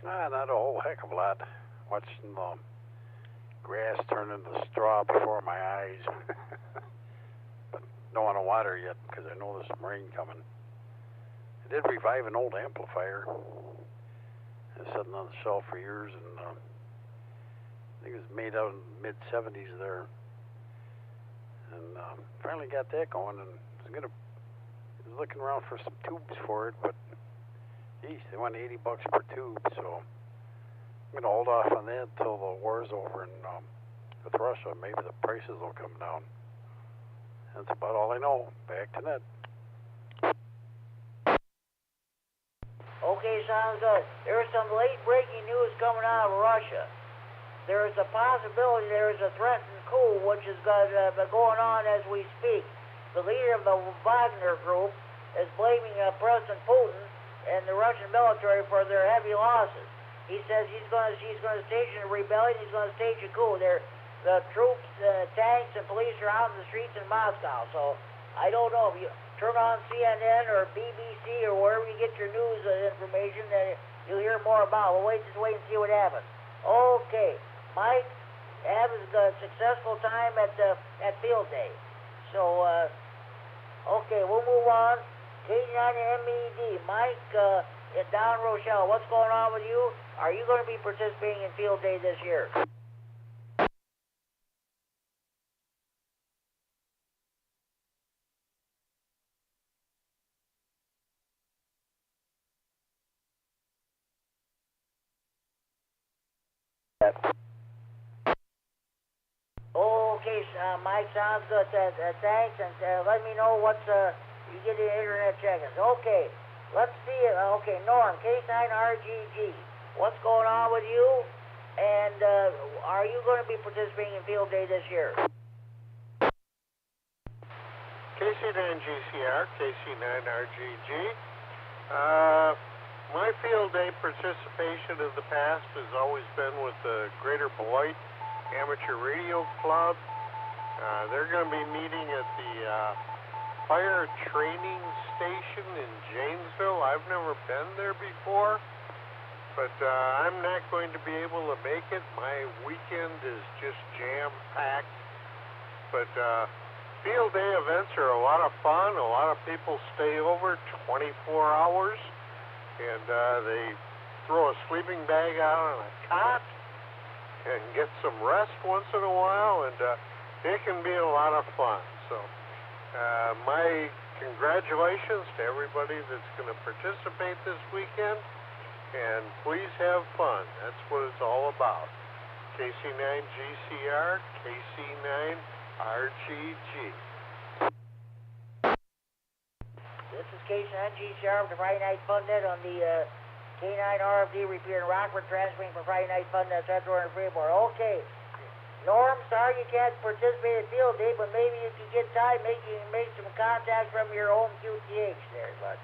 Not a whole heck of a lot. Watching the grass turn into straw before my eyes. But don't want to water yet because I know there's some rain coming. I did revive an old amplifier. It's sitting on the shelf for years, and I think it was made out in the mid-70s there. And finally got that going, and I was looking around for some tubes for it, but geez, they want $80 per tube, so I'm going to hold off on that until the war's over, and with Russia, maybe the prices will come down. That's about all I know. Back to net. Okay, sounds good. There's some late breaking news coming out of Russia. There is a possibility there is a threatened coup which is going on as we speak. The leader of the Wagner group is blaming President Putin and the Russian military for their heavy losses. He says he's going to stage a rebellion. He's going to stage a coup. The troops, tanks, and police are out in the streets in Moscow. So I don't know if you turn on CNN or BBC or wherever you get your news information, then you'll hear more about it. We'll just wait and see what happens. Okay, Mike, have a successful time at field day. So okay, we'll move on. K9MED, Mike, down Rochelle, what's going on with you? Are you going to be participating in field day this year? Okay, Mike, sounds good. Thanks, and let me know what's you get the internet check-ins. Okay, let's see it. Okay, Norm, K9RGG, what's going on with you? And are you going to be participating in field day this year? KC9GCR, KC9RGG. My field day participation of the past has always been with the Greater Beloit Amateur Radio Club. They're going to be meeting at the Fire Training Station in Janesville. I've never been there before. but I'm not going to be able to make it. My weekend is just jam-packed. But field day events are a lot of fun. A lot of people stay over 24 hours, and they throw a sleeping bag out on a cot and get some rest once in a while, and it can be a lot of fun. So my congratulations to everybody that's going to participate this weekend, and please have fun. That's what it's all about. KC9GCR, KC9RGG. This is K9GCR with the Friday Night Fun Net on the K9RFD Repeater in Rockford, transmitting for Friday Night Fun Net, Central and Freeport. Okay. Norm, sorry you can't participate in field day, but maybe if you get time, maybe you can make some contact from your home QTH there, bud.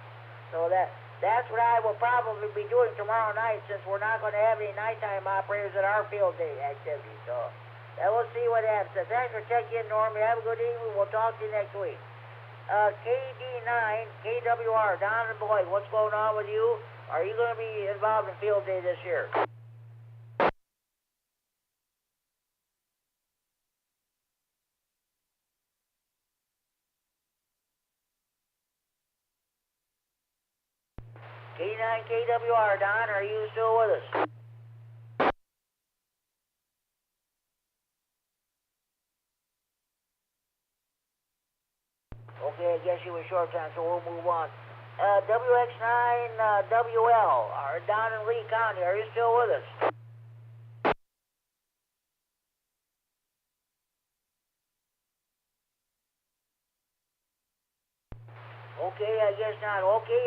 So that's what I will probably be doing tomorrow night, since we're not going to have any nighttime operators at our field day activity. So we'll see what happens. So thanks for checking in, Norm. You have a good evening. We'll talk to you next week. KD9, KWR, Don and Boyd, what's going on with you? Are you going to be involved in field day this year? K9 KWR, Don, are you still with us? Okay, I guess you were short time, so we'll move on. WX9WL, Don in Lee County, are you still with us? Okay, I guess not. Okay,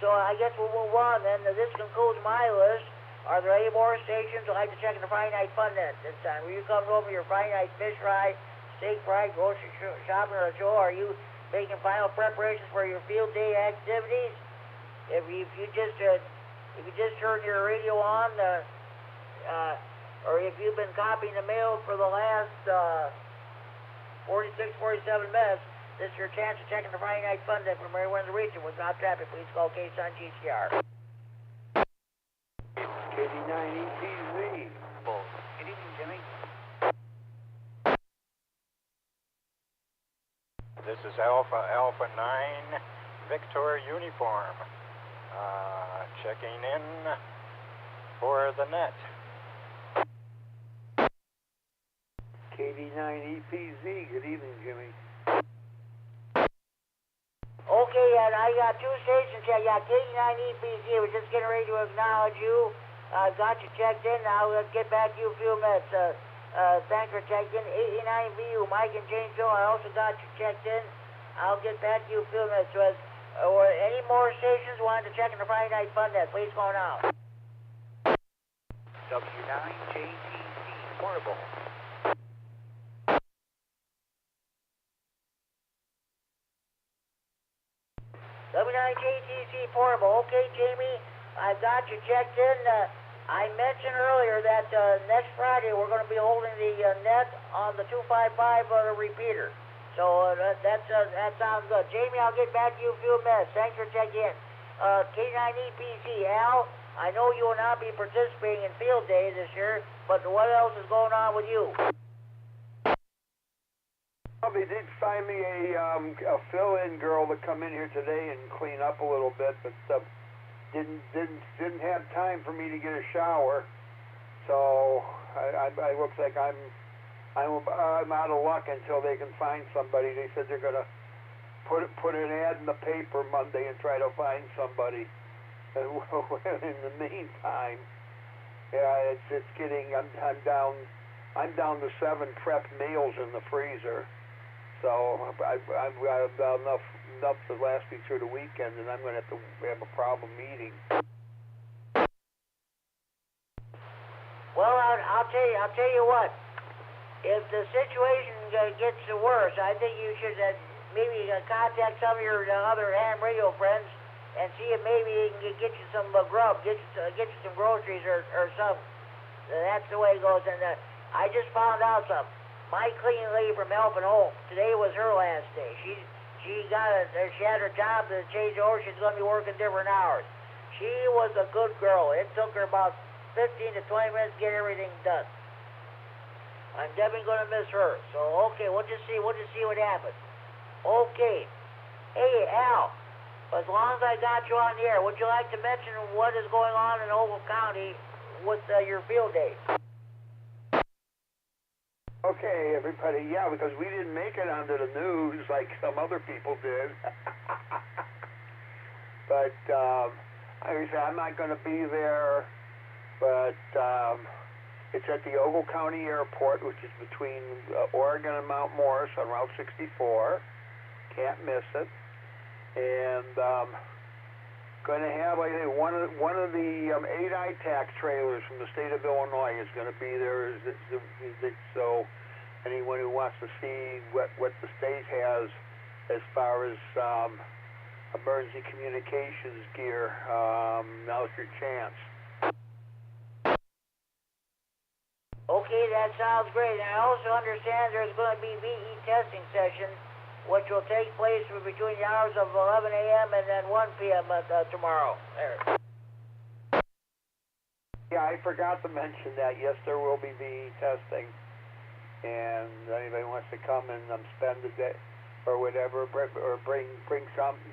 so I guess we'll move on then. This concludes my list. Are there any more stations I'd like to check in the Friday Night Fun Net this time? Will you come over your Friday night fish fry, steak fry, grocery shopping, or show? Are you making final preparations for your field day activities? If you just turn your radio on, or if you've been copying the mail for the last 46, 47 minutes, this is your chance to check in the Friday Night Fun Net from everywhere in the region without traffic. Please call KSUN-GCR. KD9EPZ. Good evening, Jimmy. This is Alpha 9 Victor Uniform. Checking in for the net. KD9EPZ. Good evening, Jimmy. Okay, and I got two stations here. I got K9EPZ. I was just getting ready to acknowledge you. Got you checked in. Now let's get back to you a few minutes. Thanks for checking in. 89VU, Mike and Janesville, I also got you checked in. I'll get back to you a few minutes. Or any more stations wanted to check in the Friday Night Fun Net, please go now. W9JTC Portable. W9JTC Portable. Okay, Jamie, I've got you checked in. I mentioned earlier that next Friday we're going to be holding the net on the 255 repeater. So that sounds good. Jamie, I'll get back to you in a few minutes. Thanks for checking in. K9EPC, Al, I know you will not be participating in field day this year, but what else is going on with you? Well, they did find me a fill-in girl to come in here today and clean up a little bit, but didn't have time for me to get a shower. So I looks like I'm out of luck until they can find somebody. They said they're gonna put an ad in the paper Monday and try to find somebody. And in the meantime, yeah, it's getting. I'm down to 7 prepped meals in the freezer. So I've got enough to last me through the weekend, and I'm going to have a problem eating. Well, I'll tell you what. If the situation gets worse, I think you should maybe contact some of your other ham radio friends and see if maybe they can get you some grub, get you some groceries or something. That's the way it goes. And I just found out something. My cleaning lady from Helping Home, today was her last day. She had her job to change over. She's going to be working different hours. She She was a good girl. It took her about 15 to 20 minutes to get everything done. I'm definitely going to miss her. So, okay, we'll just see what happens. Okay. Hey, Al, as long as I got you on the air, would you like to mention what is going on in Ogle County with your field day? Okay, everybody, yeah, because we didn't make it onto the news like some other people did. But, like I said, I'm not going to be there, but it's at the Ogle County Airport, which is between Oregon and Mount Morris on Route 64. Can't miss it. And going to have, I think, one of the 8 ITAC trailers from the state of Illinois is going to be there. So anyone who wants to see what the state has as far as emergency communications gear, now's your chance. Okay, that sounds great. And I also understand there's going to be VE testing session, which will take place between the hours of 11 a.m. and then 1 p.m. Tomorrow. There. Yeah, I forgot to mention that. Yes, there will be VE testing, and anybody wants to come and spend the day or whatever, or bring something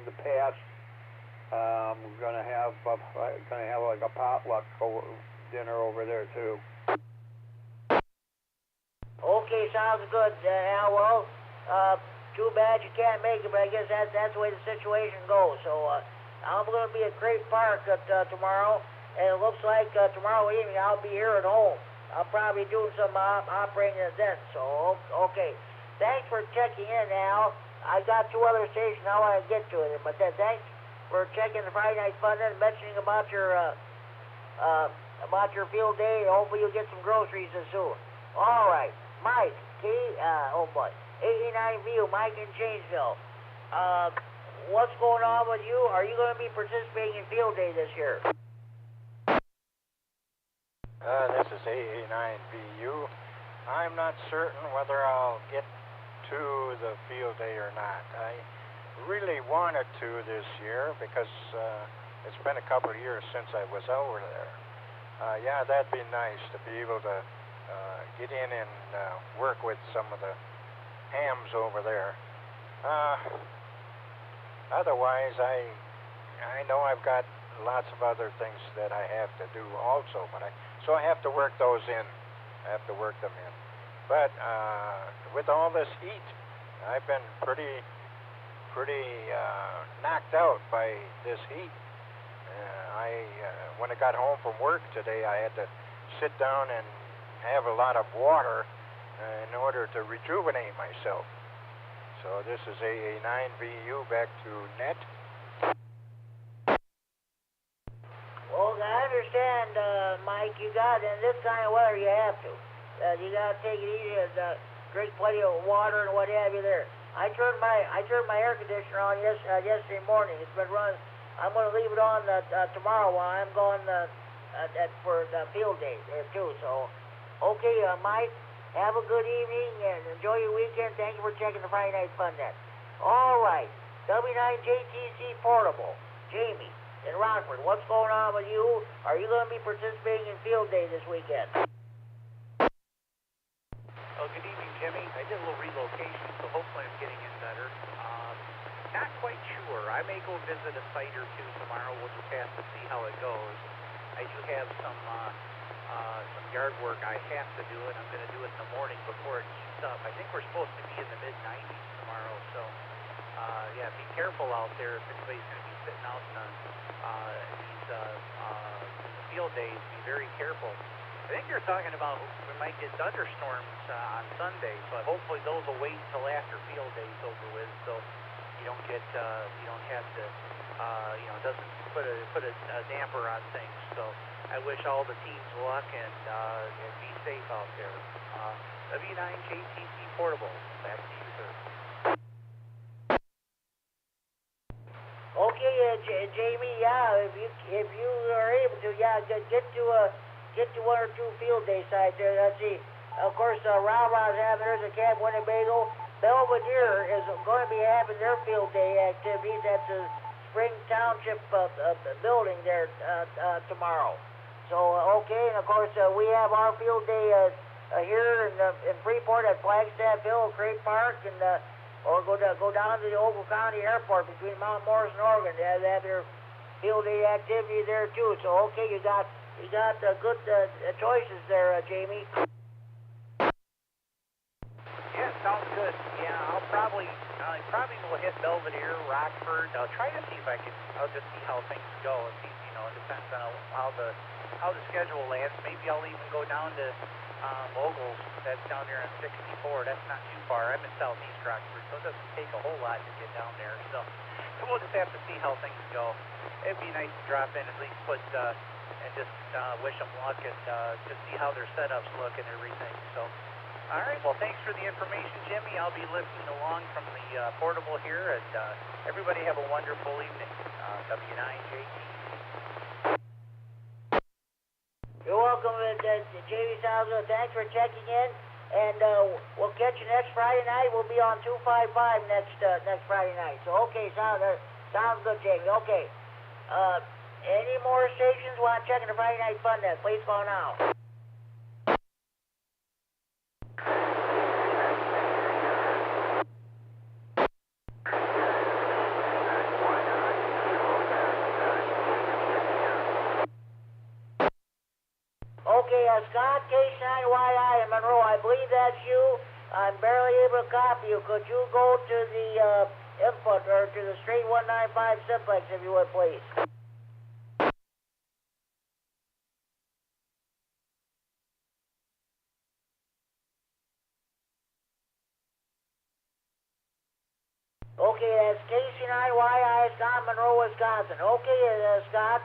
to pass. We're gonna have like a potluck dinner over there too. Okay, sounds good, Al. Well, too bad you can't make it, but I guess that's the way the situation goes. So I'm going to be at Craig Park tomorrow, and it looks like tomorrow evening I'll be here at home. I'll probably do some operating then. So, okay. Thanks for checking in, Al. I got 2 other stations I want to get to it, but thanks for checking the Friday Night Fun and mentioning about your field day. Hopefully you'll get some groceries soon. All right. Mike, oh boy, 89VU, Mike in Janesville. What's going on with you? Are you going to be participating in field day this year? This is AA9VU. I'm not certain whether I'll get to the field day or not. I really wanted to this year because it's been a couple of years since I was over there. Yeah, that'd be nice to be able to get in and work with some of the hams over there. Otherwise, I know I've got lots of other things that I have to do also, so I have to work those in. I have to work them in. But with all this heat, I've been pretty knocked out by this heat. When I got home from work today, I had to sit down and have a lot of water in order to rejuvenate myself. So this is AA9VU back to net. Well, I understand, Mike. You got in this kind of weather, you have to. You got to take it easy and drink plenty of water and what have you there. I turned my air conditioner on yesterday morning. It's been running. I'm going to leave it on tomorrow while I'm going for the field day there too. So. Okay, Mike, have a good evening and enjoy your weekend. Thank you for checking the Friday Night Fun Net. All right, W9JTC Portable, Jamie in Rockford, what's going on with you? Are you going to be participating in field day this weekend? Oh, good evening, Jimmy. I did a little relocation, so hopefully I'm getting in better. Not quite sure. I may go visit a site or two tomorrow. We'll just have to see how it goes. I do have some yard work I have to do, and I'm going to do it in the morning before it heats up. I think we're supposed to be in the mid-90s tomorrow, so yeah, be careful out there if anybody's going to be sitting out in these field days. Be very careful. I think you're talking about we might get thunderstorms on Sunday, but hopefully those will wait until after field day's over with, so you don't get you don't have to it doesn't put a damper on things. So I wish all the teams luck and be safe out there. W9JTC Portable, back to you, sir. Okay, Jamie, yeah, if you are able to, yeah, get to 1 or 2 field day sites there. Let's see. Of course, Rah-Rah's having theirs at Camp Winnebago. Belvedere is going to be having their field day activities at the Spring Township building there tomorrow. So, okay, and of course, we have our field day here in Freeport at Flagstaff Hill, Craig Park, and or go down to the Ogle County Airport between Mount Morris and Oregon. They have their field day activity there too. So, okay, you got good choices there, Jamie. Yeah, sounds good. Yeah, I'll probably will hit Belvedere, Rockford. I'll try to see if I'll just see how things go. It depends on how the schedule lands. Maybe I'll even go down to Ogles. That's down there in 64. That's not too far. I'm in southeast Rockford, so it doesn't take a whole lot to get down there. So we'll just have to see how things go. It'd be nice to drop in, at least and just wish them luck and just see how their setups look and everything. So. All right, well, thanks for the information, Jimmy. I'll be listening along from the portable here, and everybody have a wonderful evening. W9JT. You're welcome, Jamie. Sounds good. Thanks for checking in, and we'll catch you next Friday night. We'll be on 255 next Friday night. So, okay, sounds good, Jamie. Okay. Any more stations want to check in the Friday Night Fun Net? Please call now. Okay, Scott, K9YI in Monroe, I believe that's you. I'm barely able to copy you. Could you go to the input, or to the straight 195 simplex, if you would, please? Okay, that's K9YI, Scott, Monroe, Wisconsin. Okay, Scott,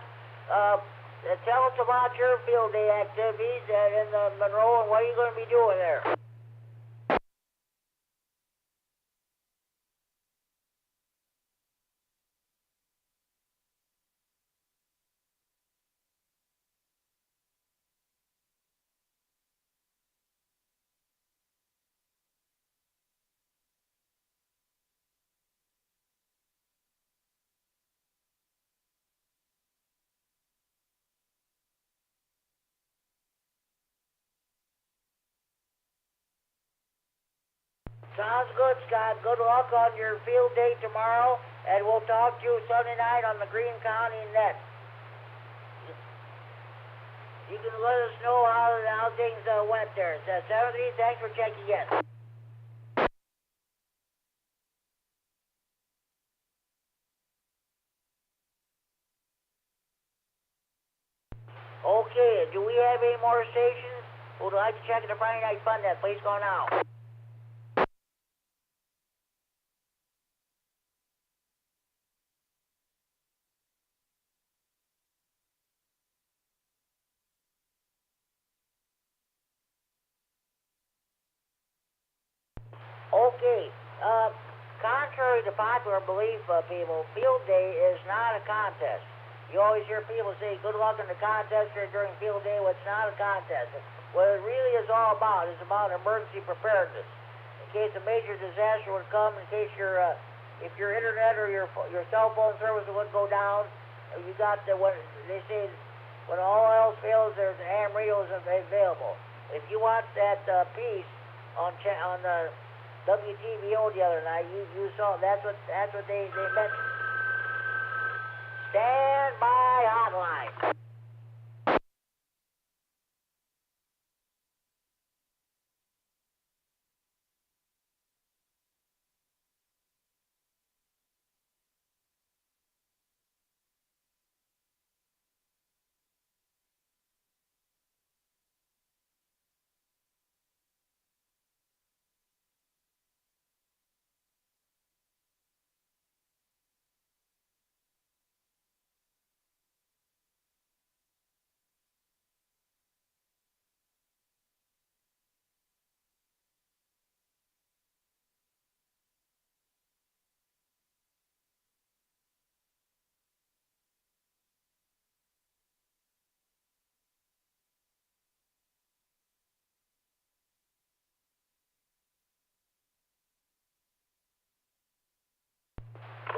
tell us about your field day activities in Monroe, and what are you going to be doing there? Sounds good, Scott. Good luck on your field day tomorrow, and we'll talk to you Sunday night on the Greene County Net. You can let us know how things went there. 73, thanks for checking in. Okay, do we have any more stations who would like to check in the Friday Night Fun Net? Please go now. Okay, contrary to popular belief, people, field day is not a contest. You always hear people say, good luck in the contest or during field day. Well, it's not a contest. What it really is all about is about emergency preparedness. In case a major disaster would come, in case if your internet or your cell phone service would go down, you got what they say, when all else fails, there's an ham radio available. If you watch that piece on WTVO the other night, you saw that's what they mentioned. Stand by hotline.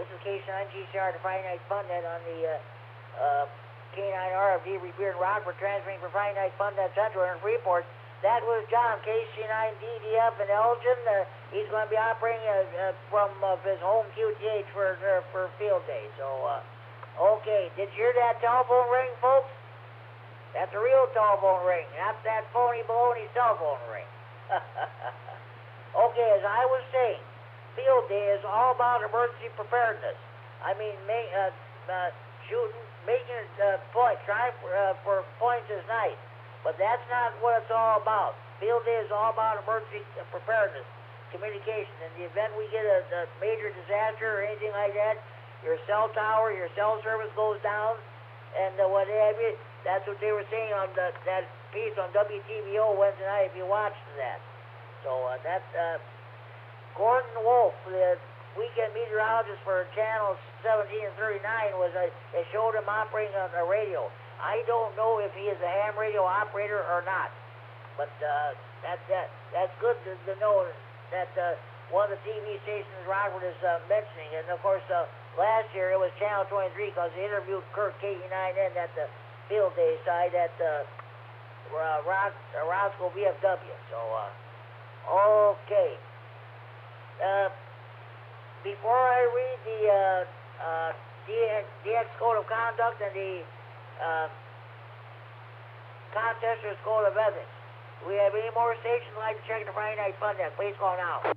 This is K9GCR to Friday Night Fun Net on the K9RFD Repeater in Rockford, transmitting for Friday Night Fun Net Central in Freeport. That was John, KC9DDF in Elgin. He's going to be operating from his home QTH for field day. So, okay, did you hear that telephone ring, folks? That's a real telephone ring, not that phony baloney cell phone ring. Okay, as I was saying, field day is all about emergency preparedness. I mean, shooting, making points, trying for points is nice, but that's not what it's all about. Field day is all about emergency preparedness, communication. In the event we get a major disaster or anything like that, your cell tower, your cell service goes down, and what have you. That's what they were saying on that piece on WTVO Wednesday night, if you watched that. So that's Gordon Wolf, the weekend meteorologist for channels 17 and 39, they showed him operating on a radio. I don't know if he is a ham radio operator or not, but that's good to know that one of the TV stations Robert is mentioning. And of course, last year it was Channel 23 because they interviewed Kurt KD9MED at the field day side at Roscoe VFW. So, okay. Before I read the DX Code of Conduct and the Contester's Code of Ethics, do we have any more stations like to check the Friday Night Fun Net? Please call now.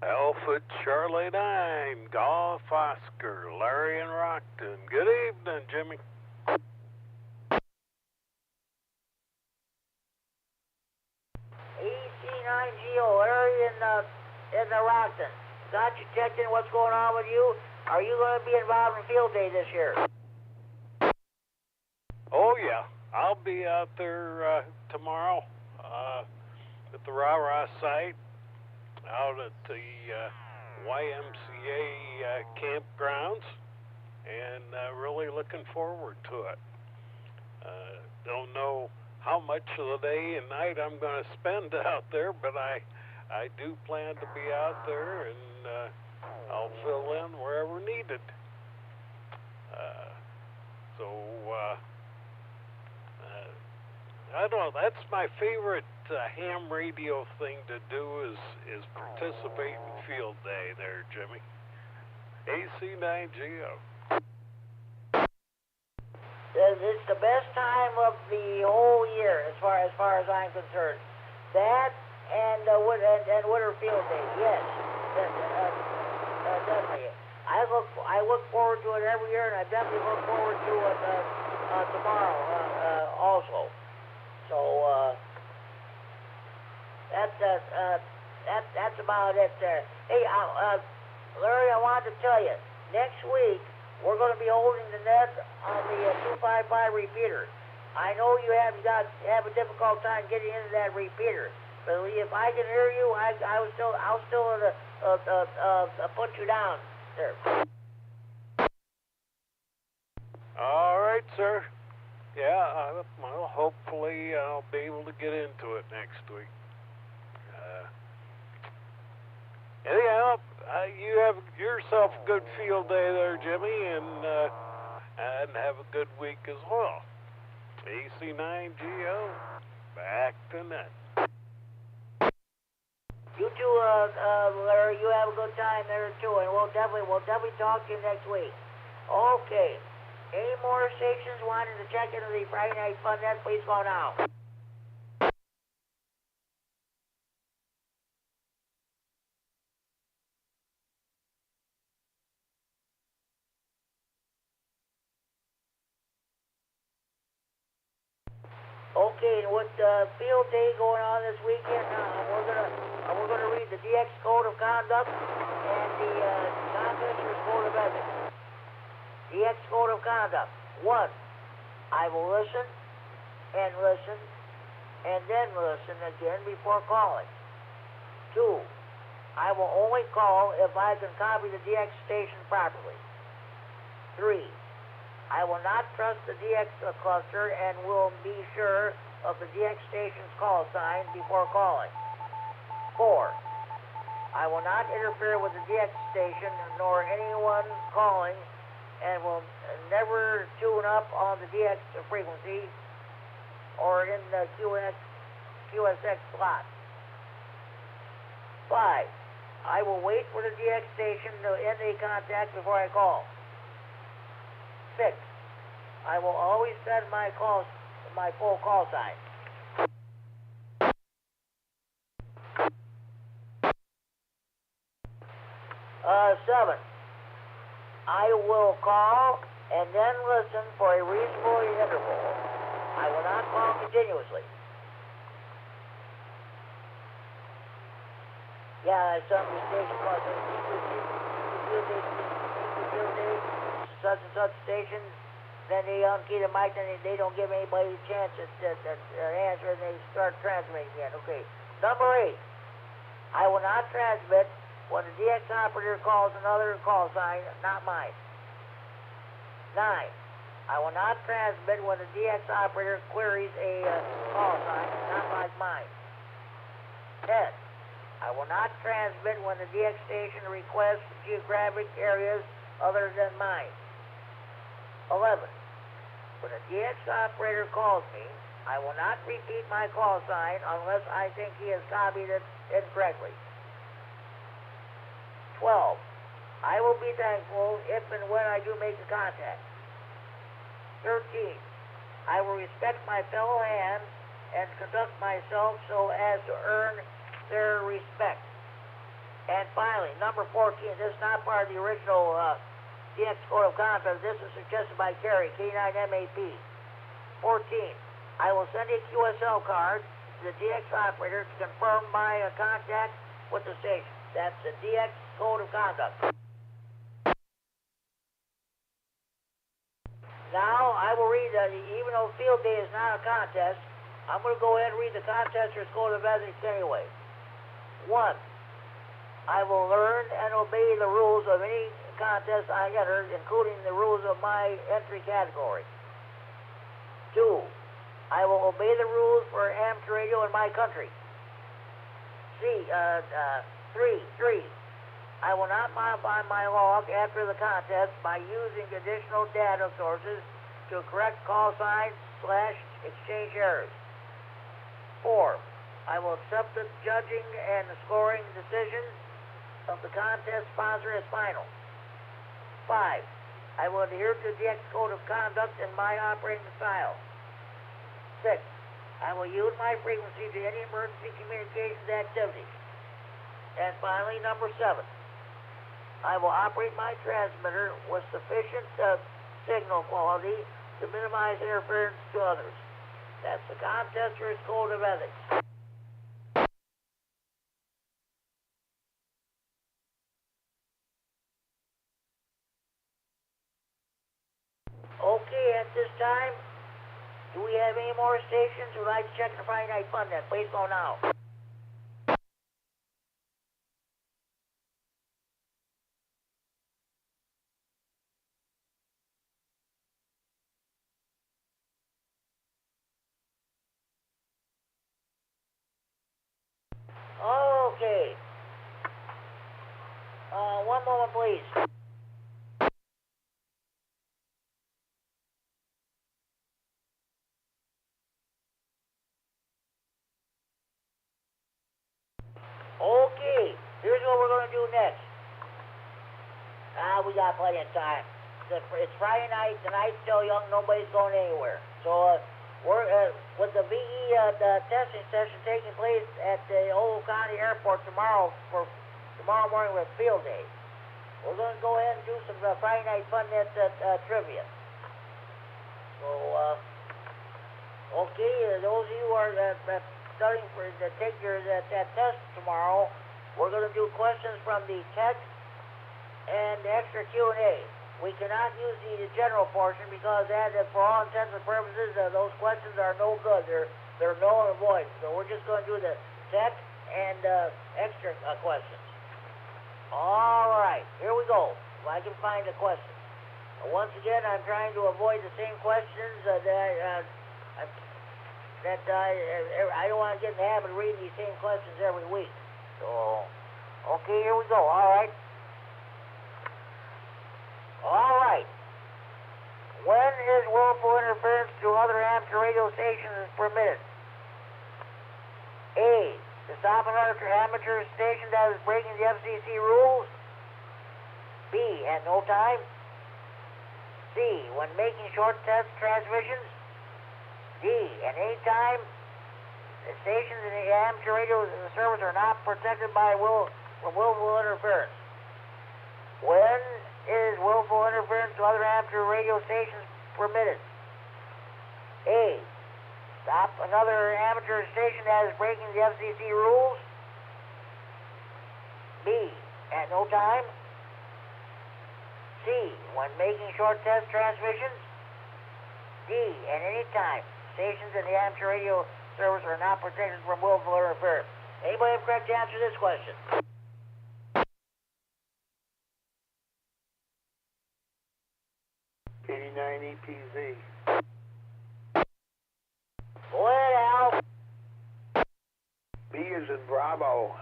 Alpha Charlie 9, Golf Oscar, Larry in Rockton. Good evening, Jimmy. EC9GO, Larry in the Rockton. Got you checked in what's going on with you? Are you going to be involved in field day this year? Oh, yeah. I'll be out there tomorrow at the Rah-Rah site, out at the YMCA campgrounds, and really looking forward to it. Don't know how much of the day and night I'm going to spend out there, but I do plan to be out there, and I'll fill in wherever needed. I don't know, that's my favorite ham radio thing to do is participate in field day there, Jimmy. AC9GO. It's the best time of the whole year as far as I'm concerned. That and winter field day, yes, definitely. I look forward to it every year, and I definitely look forward to it tomorrow also. So that's about it there. Hey, Larry, I wanted to tell you, next week we're going to be holding the net on the 255 repeater. I know you have a difficult time getting into that repeater, but if I can hear you, I'll still put you down there. All right, sir. Yeah, well, hopefully I'll be able to get into it next week. Anyhow, you have yourself a good field day there, Jimmy, and have a good week as well. AC9GO, back to net. You too, Larry. You have a good time there too, and we'll definitely talk to you next week. Okay. Any more stations wanting to check into the Friday Night Fun Net, please call now. Okay, and with field day going on this weekend, we're gonna read the DX Code of Conduct and the Contester's Code of Ethics. DX Code of Conduct. 1. I will listen, and then listen again before calling. 2. I will only call if I can copy the DX station properly. 3. I will not trust the DX cluster and will be sure of the DX station's call sign before calling. 4. I will not interfere with the DX station nor anyone calling, and will never tune up on the DX frequency or in the QSX slot. 5. I will wait for the DX station to end a contact before I call. 6. I will always send my full call sign. 7. I will call and then listen for a reasonable interval. I will not call continuously. Yeah, some station calls such and such stations, then they unkey the mic and they don't give anybody a chance to answer, and they start transmitting again. Okay. Number 8. I will not transmit when the DX operator calls another call sign, not mine. 9. I will not transmit when the DX operator queries a call sign, not like mine. 10. I will not transmit when the DX station requests geographic areas other than mine. 11. When a DX operator calls me, I will not repeat my call sign unless I think he has copied it incorrectly. 12. I will be thankful if and when I do make the contact. 13. I will respect my fellow hands and conduct myself so as to earn their respect. And finally, number 14. This is not part of the original DX Code of Conduct. This is suggested by Kerry, K9MED. 14. I will send a QSL card to the DX operator to confirm my contact with the station. That's the DX Code of Conduct. Now, I will read, even though field day is not a contest, I'm going to go ahead and read the contester's code of ethics anyway. 1. I will learn and obey the rules of any contest I enter, including the rules of my entry category. 2. I will obey the rules for amateur radio in my country. 3. I will not modify my log after the contest by using additional data sources to correct call signs / exchange errors. 4. I will accept the judging and the scoring decisions of the contest sponsor as final. 5. I will adhere to the DX Code of Conduct in my operating style. 6. I will use my frequency to any emergency communications activity. And finally, number 7. I will operate my transmitter with sufficient signal quality to minimize interference to others. That's the contester's code of ethics. Okay, at this time, do we have any more stations who would like to check the Friday Night Fun Net? Please go now. Okay. One moment, please. Okay, here's what we're going to do next. We got plenty of time. It's Friday night. The night's still young. Nobody's going anywhere. So we're with the VE testing session taking place at the Ogle County Airport tomorrow morning with field day. We're going to go ahead and do some Friday Night Fun Net trivia. So, okay, those of you who are studying to take that test tomorrow, we're going to do questions from the text and the extra Q&A. We cannot use the general portion because that, for all intents and purposes, those questions are no good. They're null and void. So we're just going to do the text and extra questions. All right, here we go. If I can find the question. Once again, I'm trying to avoid the same questions that I don't want to get in the habit of reading these same questions every week. So, Okay, here we go. All right. All right. When is willful interference to other amateur radio stations permitted? A. To stop another amateur station that is breaking the FCC rules. B. At no time. C. When making short test transmissions. D. At any time. The stations in the amateur radio service are not protected by from willful interference. When is willful interference to other amateur radio stations permitted? A. Stop another amateur station that is breaking the FCC rules. B. At no time. C. When making short test transmissions. D. At any time. Stations in the amateur radio service are not protected from willful interference. Anybody have correct answer to this question? KD9EPZ. Go ahead, Al. B is in Bravo.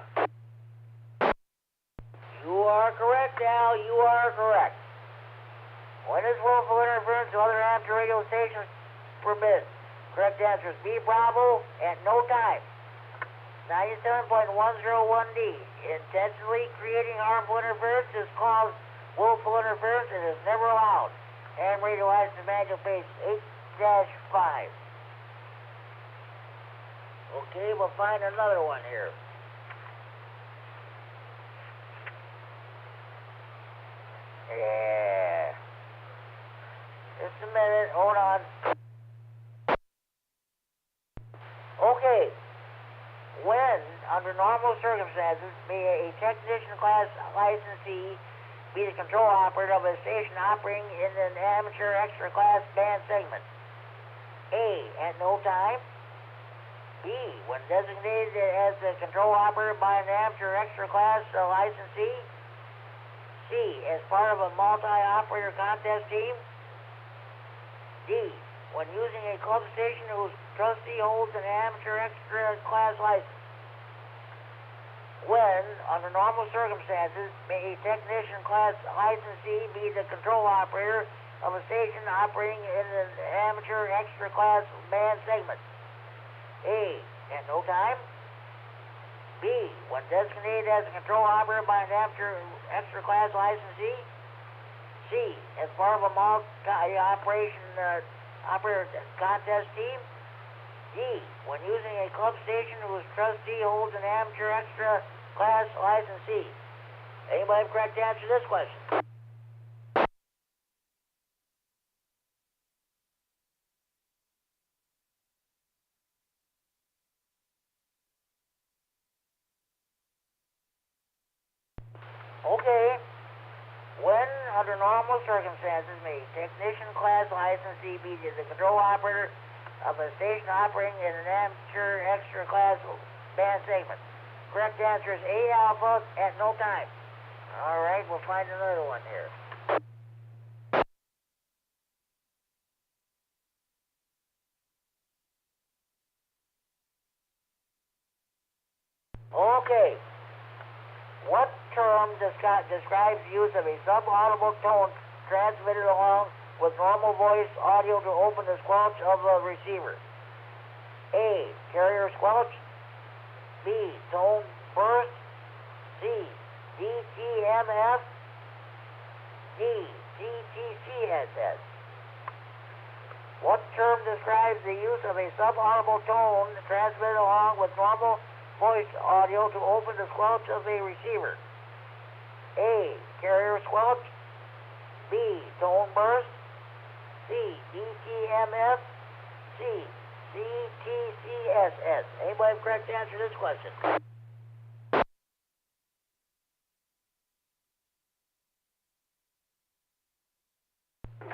You are correct, Al. You are correct. When is willful interference to other amateur radio stations permitted? Correct answer is B, Bravo, at no time. 97.101D. Intentionally creating harmful interference is called willful interference and is never allowed. Ham radio license manual page 8-5. Okay, we'll find another one here. Yeah. Just a minute, hold on. Okay. When, under normal circumstances, may a technician class licensee be the control operator of a station operating in an amateur extra class band segment? A. At no time. B. When designated as the control operator by an amateur extra class licensee. C. As part of a multi-operator contest team. D. When using a club station whose trustee holds an amateur extra class license. When, under normal circumstances, may a technician class licensee be the control operator of a station operating in an amateur extra class band segment? A. At no time. B. When designated as a control operator by an amateur extra class licensee. C. As part of a multi-operation operator contest team. D. When using a club station whose trustee holds an amateur extra class licensee. Anybody have correct answer to this question? Okay. When, under normal circumstances, may technician class licensee be the control operator of a station operating in an amateur extra class band segment? Correct answer is A, Alpha, at no time. All right, we'll find another one here. Okay. What term describes use of a sub-audible tone transmitted along with normal voice audio to open the squelch of a receiver? A. Carrier squelch. B. Tone burst. C. DTMF. D. DTCSS. What term describes the use of a sub-audible tone transmitted along with normal voice audio to open the squelch of a receiver? A. Carrier squelch. B. Tone burst. C. DTMF. C. CTCSS. Anybody have correct answer to this question?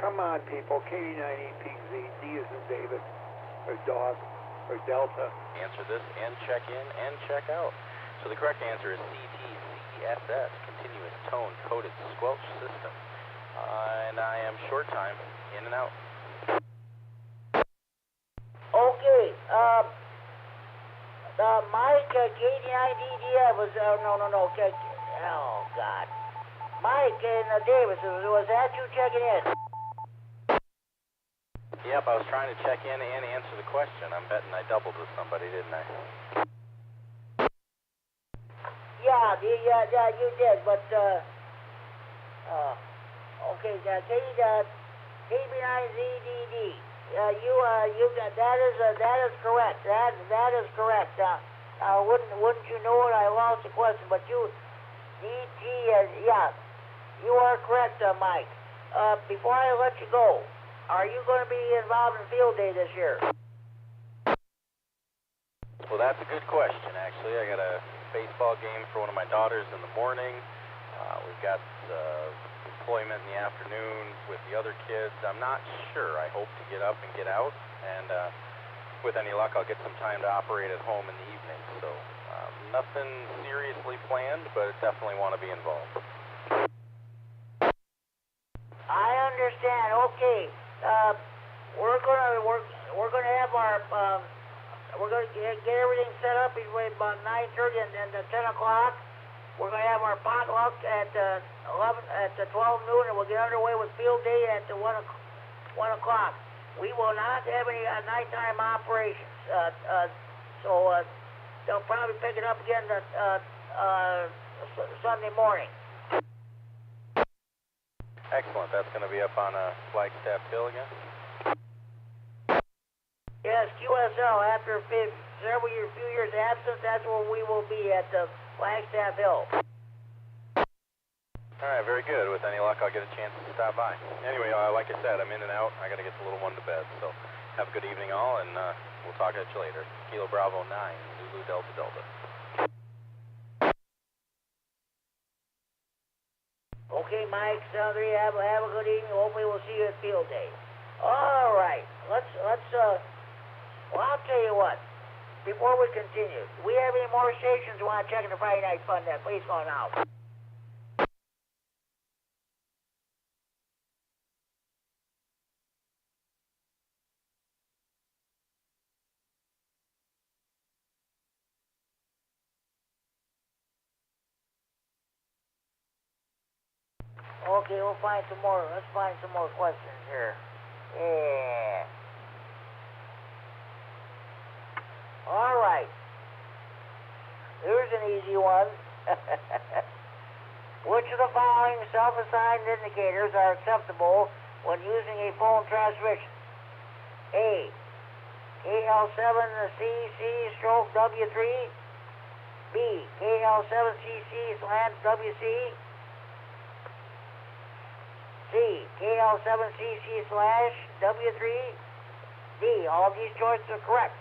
Come on, people. KD9EPZ. D is in David, or dog, or Delta. Answer this and check in and check out. So the correct answer is CTCSS, Continuous Tone Coded Squelch System. And I am short time, in and out. Okay, Mike, KD9DDF was, no, Oh, God. Mike and Davis, was that you checking in? Yep, I was trying to check in and answer the question. I'm betting I doubled with somebody, didn't I? Yeah, you did, but, okay, KD9MED. That is correct. That is correct. Wouldn't you know it? I lost the question, but you, yeah, you are correct, Mike. Before I let you go, are you going to be involved in field day this year? Well, that's a good question, actually. I got a baseball game for one of my daughters in the morning. We've got employment in the afternoon with the other kids. I'm not sure. I hope to get up and get out, and with any luck, I'll get some time to operate at home in the evening. So nothing seriously planned, but definitely want to be involved. I understand. Okay, we're gonna have our we're gonna get everything set up between about 9:30 and 10 o'clock. We're gonna have our potluck at 12 noon, and we'll get underway with field day at 1 o'clock. We will not have any nighttime operations, so they'll probably pick it up again Sunday morning. Excellent. That's going to be up on Flagstaff Hill again? Yes, QSL. After a few years absence, that's where we will be at Flagstaff Hill. All right, very good. With any luck, I'll get a chance to stop by. Anyway, like I said, I'm in and out. I got to get the little one to bed. So have a good evening, all, and we'll talk at you later. Kilo Bravo 9, Zulu Delta Delta. Okay, Mike, Southern, have a good evening. Hopefully we'll see you at field day. All right, let's. Well, I'll tell you what. Before we continue, do we have any more stations who want to check in the Friday Night Fun Net? Please call now. Okay, we'll find some more. Let's find some more questions here. Yeah. All right. Here's an easy one. Which of the following self-assigned indicators are acceptable when using a phone transmission? A. KL7CC/W3. B. KL7CC/WC. C. KL7CC/W3. D. All these choices are correct.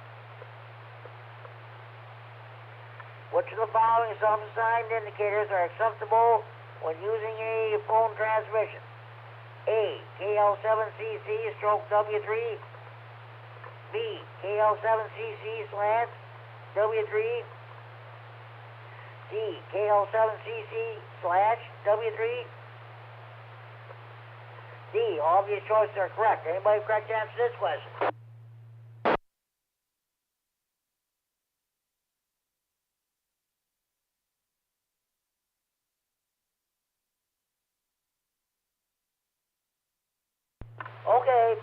Which of the following self-assigned indicators are acceptable when using a phone transmission? A. KL7CC/W3. B. KL7CC/W3. C. KL7CC/W3. D. All these choices are correct. Anybody correct to answer this question? Okay.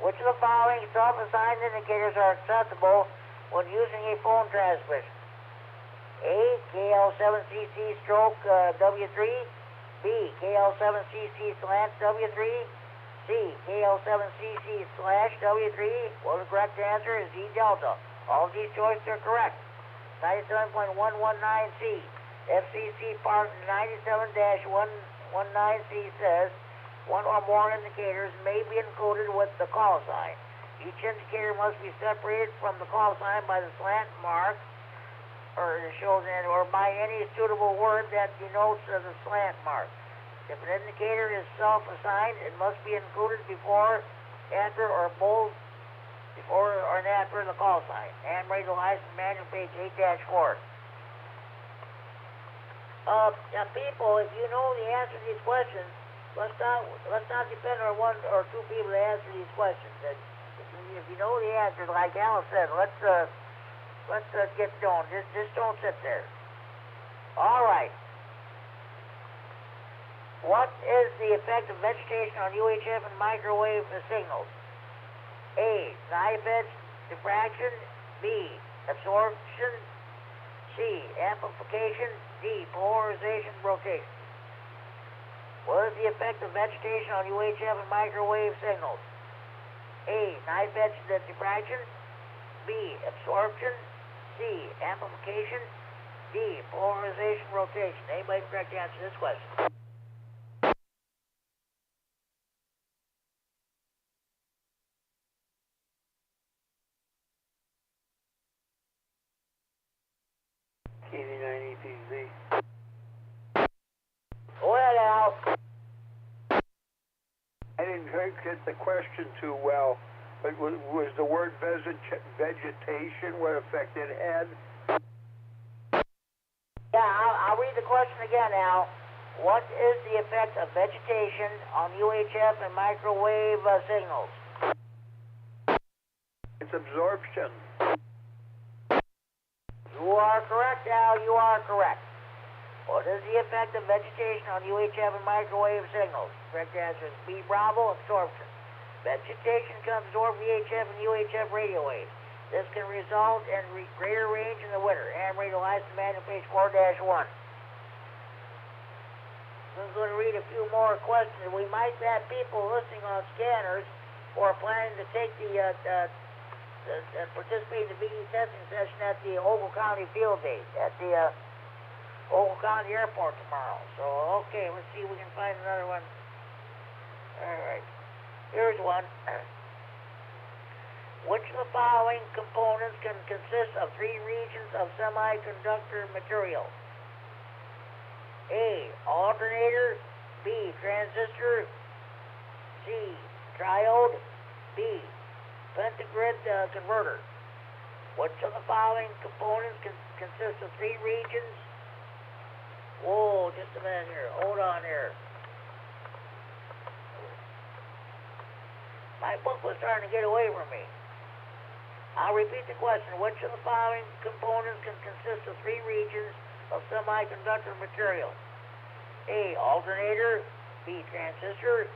Which of the following self-assigned indicators are acceptable when using a phone transmission? A. KL7CC/W3. B. KL7CC/W3. C. KL7CC/W3. Well, the correct answer is D. Delta. All of these choices are correct. 97.119C. FCC Part 97-119C says one or more indicators may be included with the call sign. Each indicator must be separated from the call sign by the slant mark or by any suitable word that denotes the slant mark. If an indicator is self-assigned, it must be included before, after, or both before or after the call sign. Handbrake license manual, page 8-4. People, if you know the answer to these questions, let's not depend on one or two people to answer these questions. If you know the answer, like Alan said, let's get going. Just don't sit there. All right. What is the effect of vegetation on UHF and microwave signals? A. Knife edge diffraction. B. Absorption. C. Amplification. D. Polarization rotation. What is the effect of vegetation on UHF and microwave signals? A. Knife edge diffraction. B. Absorption. C. Amplification. D. Polarization rotation. Anybody correct to answer this question? KD9MED. Go ahead, Al. I didn't get the question too well, but was the word vegetation what effect it had? Yeah, I'll read the question again, Al. What is the effect of vegetation on UHF and microwave signals? It's absorption. You are correct, Al. You are correct. What is the effect of vegetation on UHF and microwave signals? Correct answer is B. Bravo, absorption. Vegetation can absorb VHF and UHF radio waves. This can result in greater range in the winter. Ham radio license manual page 4-1. I'm going to read a few more questions. We might have people listening on scanners who are planning to take participate in the BE testing session at the Ogle County Field Day at the Ogle County Airport tomorrow. So, okay, let's see if we can find another one. All right, here's one. Which of the following components can consist of three regions of semiconductor material? A. Alternator. B. Transistor. C. Triode. D. Pentagrid converter. Which of the following components can consist of three regions? Whoa, just a minute here. Hold on here. My book was starting to get away from me. I'll repeat the question. Which of the following components can consist of three regions of semiconductor material? A. Alternator. B. Transistor.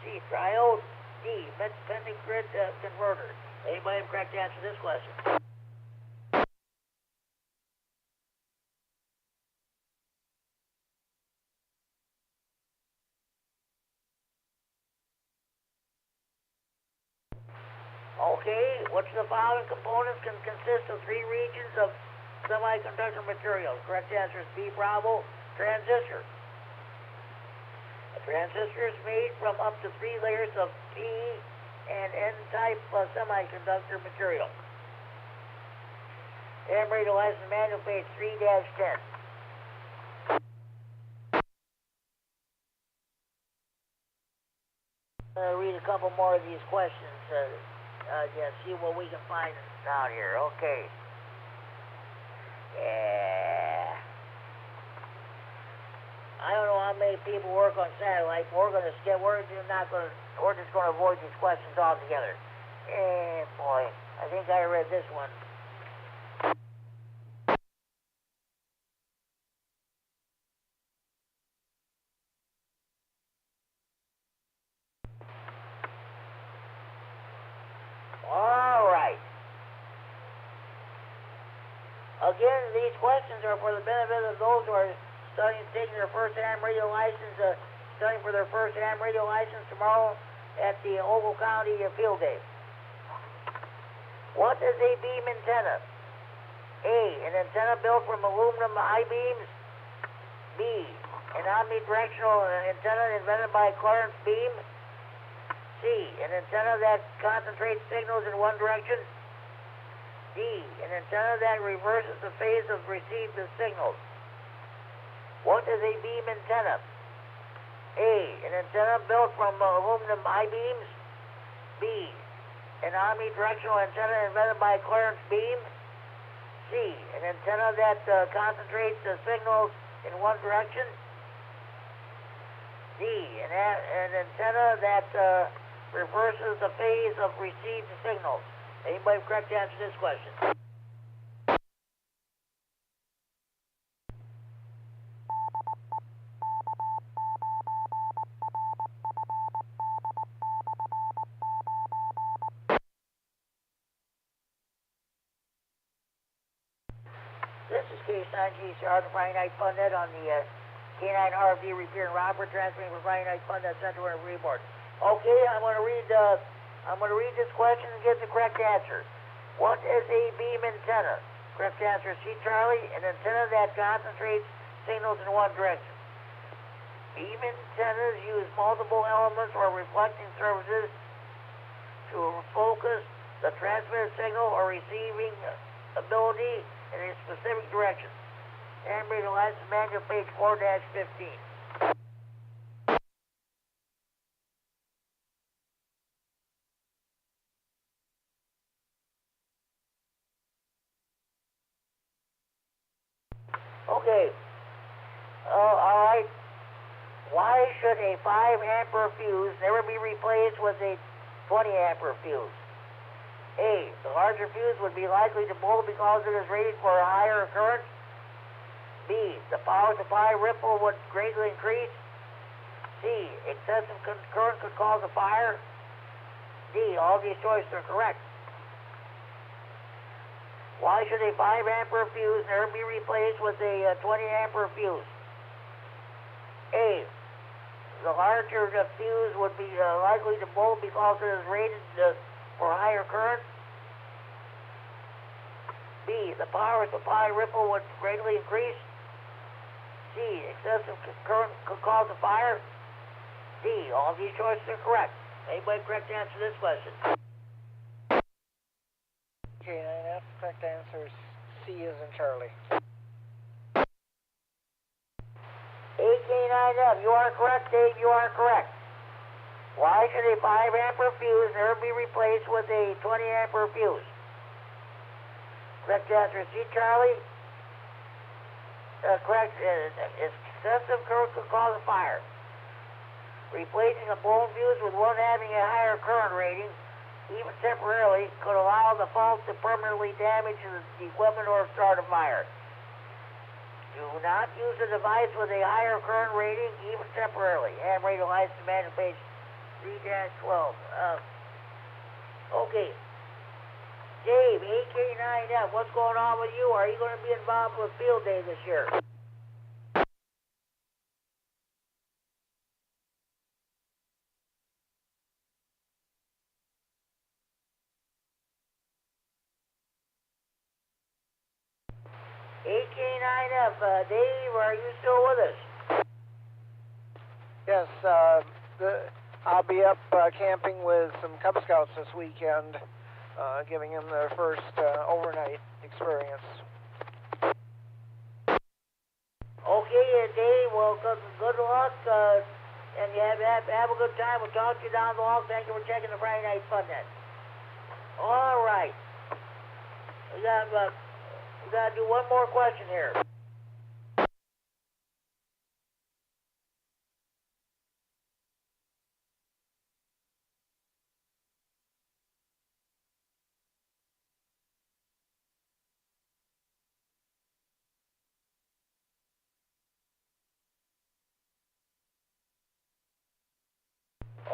C. Triode. D. Pentagrid converter. Anybody have correct answer to this question? Okay, which of the following components can consist of three regions of semiconductor materials? Correct answer is B. Bravo, transistor. A transistor is made from up to three layers of P and N-type semiconductor material. Ham radio license manual page 3-10. Read a couple more of these questions. Yeah, see what we can find down here. Okay. Yeah. I don't know how many people work on satellite, but we're just going to avoid these questions altogether. Eh, boy, I think I read this one. All right. Again, these questions are for the benefit of those who are taking their first ham radio license, studying for their first ham radio license tomorrow at the Ogle County Field Day. What is a beam antenna? A. An antenna built from aluminum I-beams. B. An omnidirectional antenna invented by Clarence Beam. C. An antenna that concentrates signals in one direction. D. An antenna that reverses the phase of received signals. What is a beam antenna? A. An antenna built from aluminum I-beams. B. An omnidirectional antenna invented by Clarence Beam. C. An antenna that concentrates the signals in one direction. D. An antenna that reverses the phase of received signals. Anybody correct to answer this question? K9 GCR, the Friday Night Fun Net on the K9RFD Repeater in Rockford, transmitting for Friday Night Fun Net Central and Report. Okay, I'm going to read this question and get the correct answer. What is a beam antenna? Correct answer is C, Charlie, an antenna that concentrates signals in one direction. Beam antennas use multiple elements or reflecting surfaces to focus the transmitted signal or receiving ability in a specific direction. And read the last manual page 4-15. Okay. Alright. Why should a 5-ampere fuse never be replaced with a 20-ampere fuse? A. The larger fuse would be likely to blow because it is rated for a higher current. B. The power supply ripple would greatly increase. C. Excessive current could cause a fire. D. All these choices are correct. Why should a 5-ampere fuse never be replaced with a 20-ampere fuse? A. The larger the fuse would be likely to blow because it is rated for higher current. B. The power supply ripple would greatly increase. C. Excessive current could cause a fire. D. All of these choices are correct. Anybody correct to answer this question? K9F, correct answer is C as in Charlie. K9F, you are correct. Dave, you are correct. Why should a 5-ampere fuse never be replaced with a 20-ampere fuse? Correct answer is C, Charlie. Correct. Excessive current could cause a fire. Replacing a blown fuse with one having a higher current rating, even temporarily, could allow the fault to permanently damage the equipment or start a fire. Do not use a device with a higher current rating, even temporarily. Ham radio license manual page 3-12. Okay. Dave, AK9F, what's going on with you? Are you going to be involved with field day this year? AK9F, Dave, are you still with us? Yes, I'll be up camping with some Cub Scouts this weekend, giving them their first overnight experience. Okay, Dave, well, good luck, and you have a good time. We'll talk to you down the hall. Thank you for checking the Friday Night Fun Net. All right. We got to do one more question here.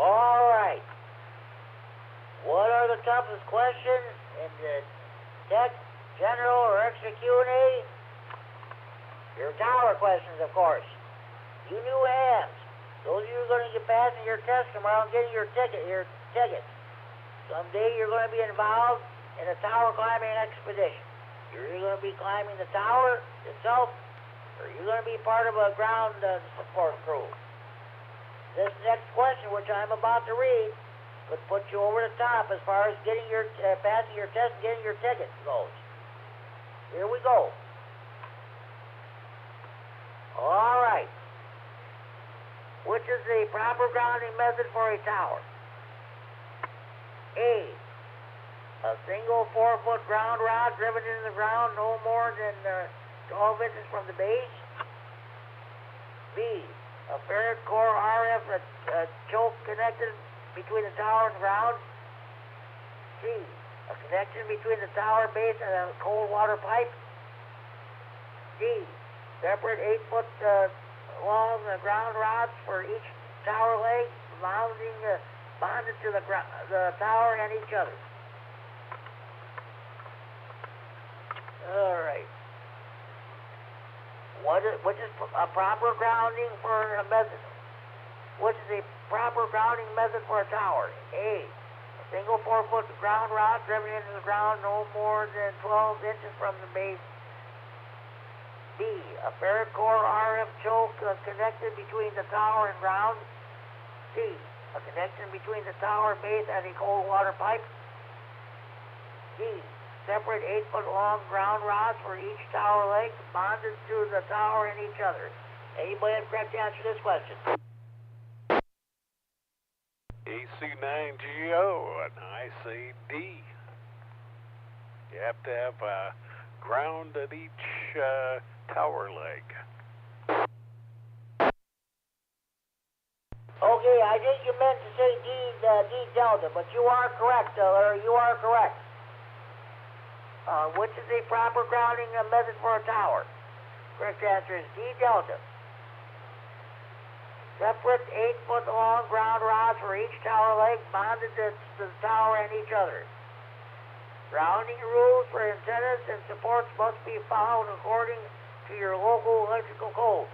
All right. What are the toughest questions in the tech, general, or extra Q&A? Your tower questions, of course. You new hams. Those of you who are going to get passing your test tomorrow and getting your ticket. Someday you're going to be involved in a tower climbing expedition. You're either going to be climbing the tower itself, or you're going to be part of a ground support crew. This next question, which I'm about to read, could put you over the top as far as getting your passing your test and getting your ticket goes. Here we go. All right. Which is the proper grounding method for a tower? A. A single 4-foot ground rod driven into the ground no more than 12 inches from the base. B. A ferret core RF choke connected between the tower and ground. C. A connection between the tower base and a cold water pipe. D. Separate 8-foot long ground rods for each tower leg, bonded to the tower and each other. All right. What is a proper grounding for a method? What is a proper grounding method for a tower? A single 4-foot ground rod driven into the ground no more than 12 inches from the base. B a ferret core RF choke connected between the tower and ground. C a connection between the tower base and a cold water pipe. D separate 8-foot long ground rods for each tower leg bonded to the tower and each other. Anybody have correct answer to this question? AC9GO, and I say D. You have to have a ground at each tower leg. Okay, I think you meant to say D delta, but you are correct, Larry. You are correct. Which is the proper grounding method for a tower? Correct answer is D delta. Separate 8-foot long ground rods for each tower leg bonded to the tower and each other. Grounding rules for antennas and supports must be followed according to your local electrical code.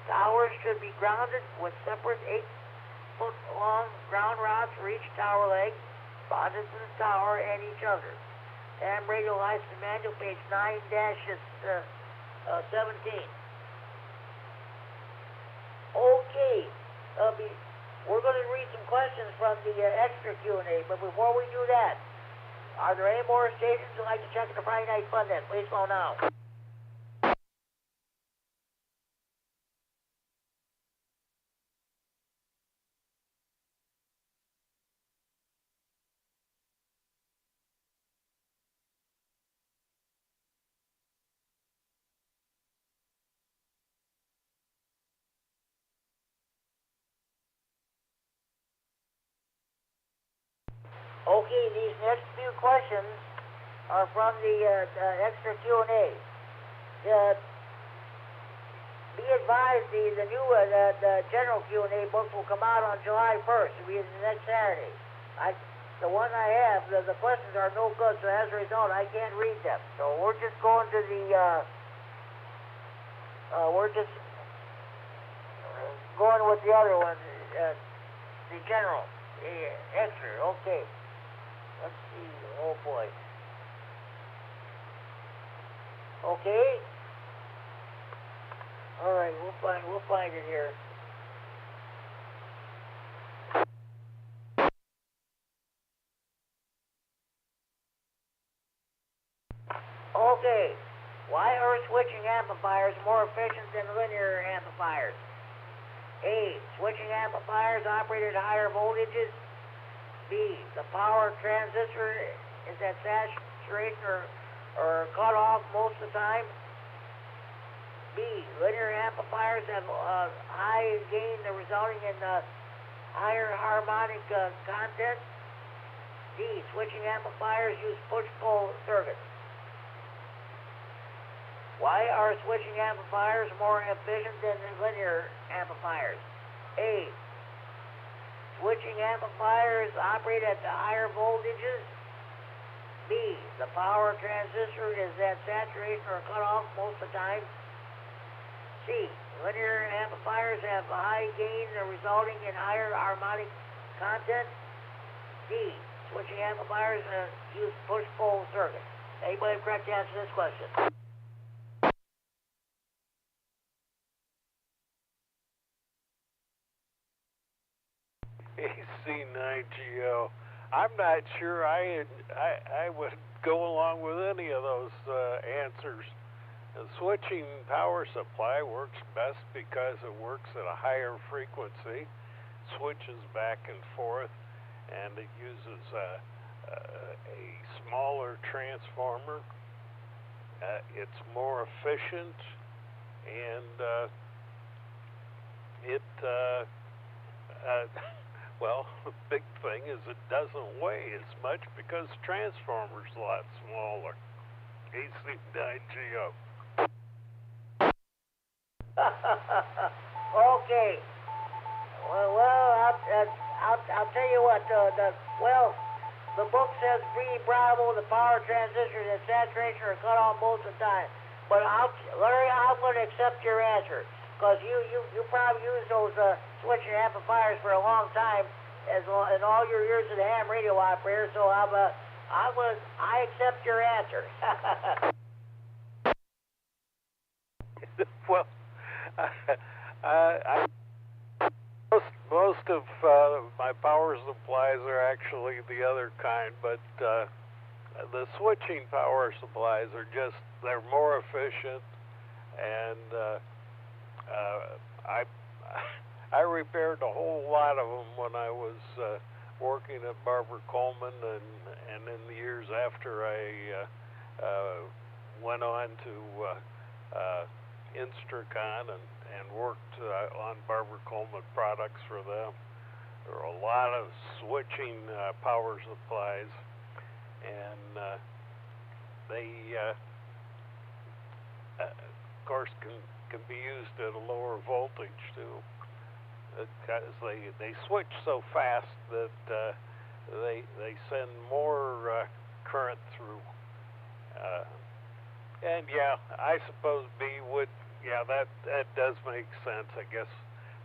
Towers should be grounded with separate 8-foot long ground rods for each tower leg bonded to the tower and each other. Ham Radio License Manual, page 9-17. Okay, we're going to read some questions from the extra Q&A, but before we do that, are there any more stations you'd like to check the Friday Night Fun then? Please call now. Okay, these next few questions are from the extra Q&A. Be advised, the new the general Q&A book will come out on July 1st. It'll be next Saturday. The one I have, the questions are no good, so as a result, I can't read them. So we're just going to the, we're just going with the other one, the general, the extra. Okay. Let's see. Oh boy. Okay. All right. We'll find it here. Okay. Why are switching amplifiers more efficient than linear amplifiers? A. Switching amplifiers operate at higher voltages. B. The power transistor is at saturation or cut off most of the time. B. Linear amplifiers have high gain resulting in higher harmonic content. D. Switching amplifiers use push-pull circuits. Why are switching amplifiers more efficient than linear amplifiers? A. Switching amplifiers operate at the higher voltages. B. The power transistor is at saturation or cut off most of the time. C. Linear amplifiers have a high gain resulting in higher harmonic content. D. Switching amplifiers use push-pull circuits. Anybody have correct answer to this question? AC9GO. I'm not sure I would go along with any of those answers. The switching power supply works best because it works at a higher frequency, switches back and forth, and it uses a smaller transformer. It's more efficient, and well, the big thing is it doesn't weigh as much because the transformer's a lot smaller. AC9GO. Okay. Well, I'll tell you what. The book says free Bravo, the power transistor is at saturation or cut off most of the time. But Larry, I'm going to accept your answer because you probably used those switching amplifiers for a long time, in all your years as a ham radio operator. So I accept your answer. Well, most of my power supplies are actually the other kind, but the switching power supplies are they're more efficient, and I repaired a whole lot of them when I was working at Barbara Coleman, and in the years after I went on to Instracon and worked on Barbara Coleman products for them. There were a lot of switching power supplies, and they, of course, can be used at a lower voltage too, because they switch so fast that they send more current through. And yeah, I suppose B would. Yeah, that does make sense. I guess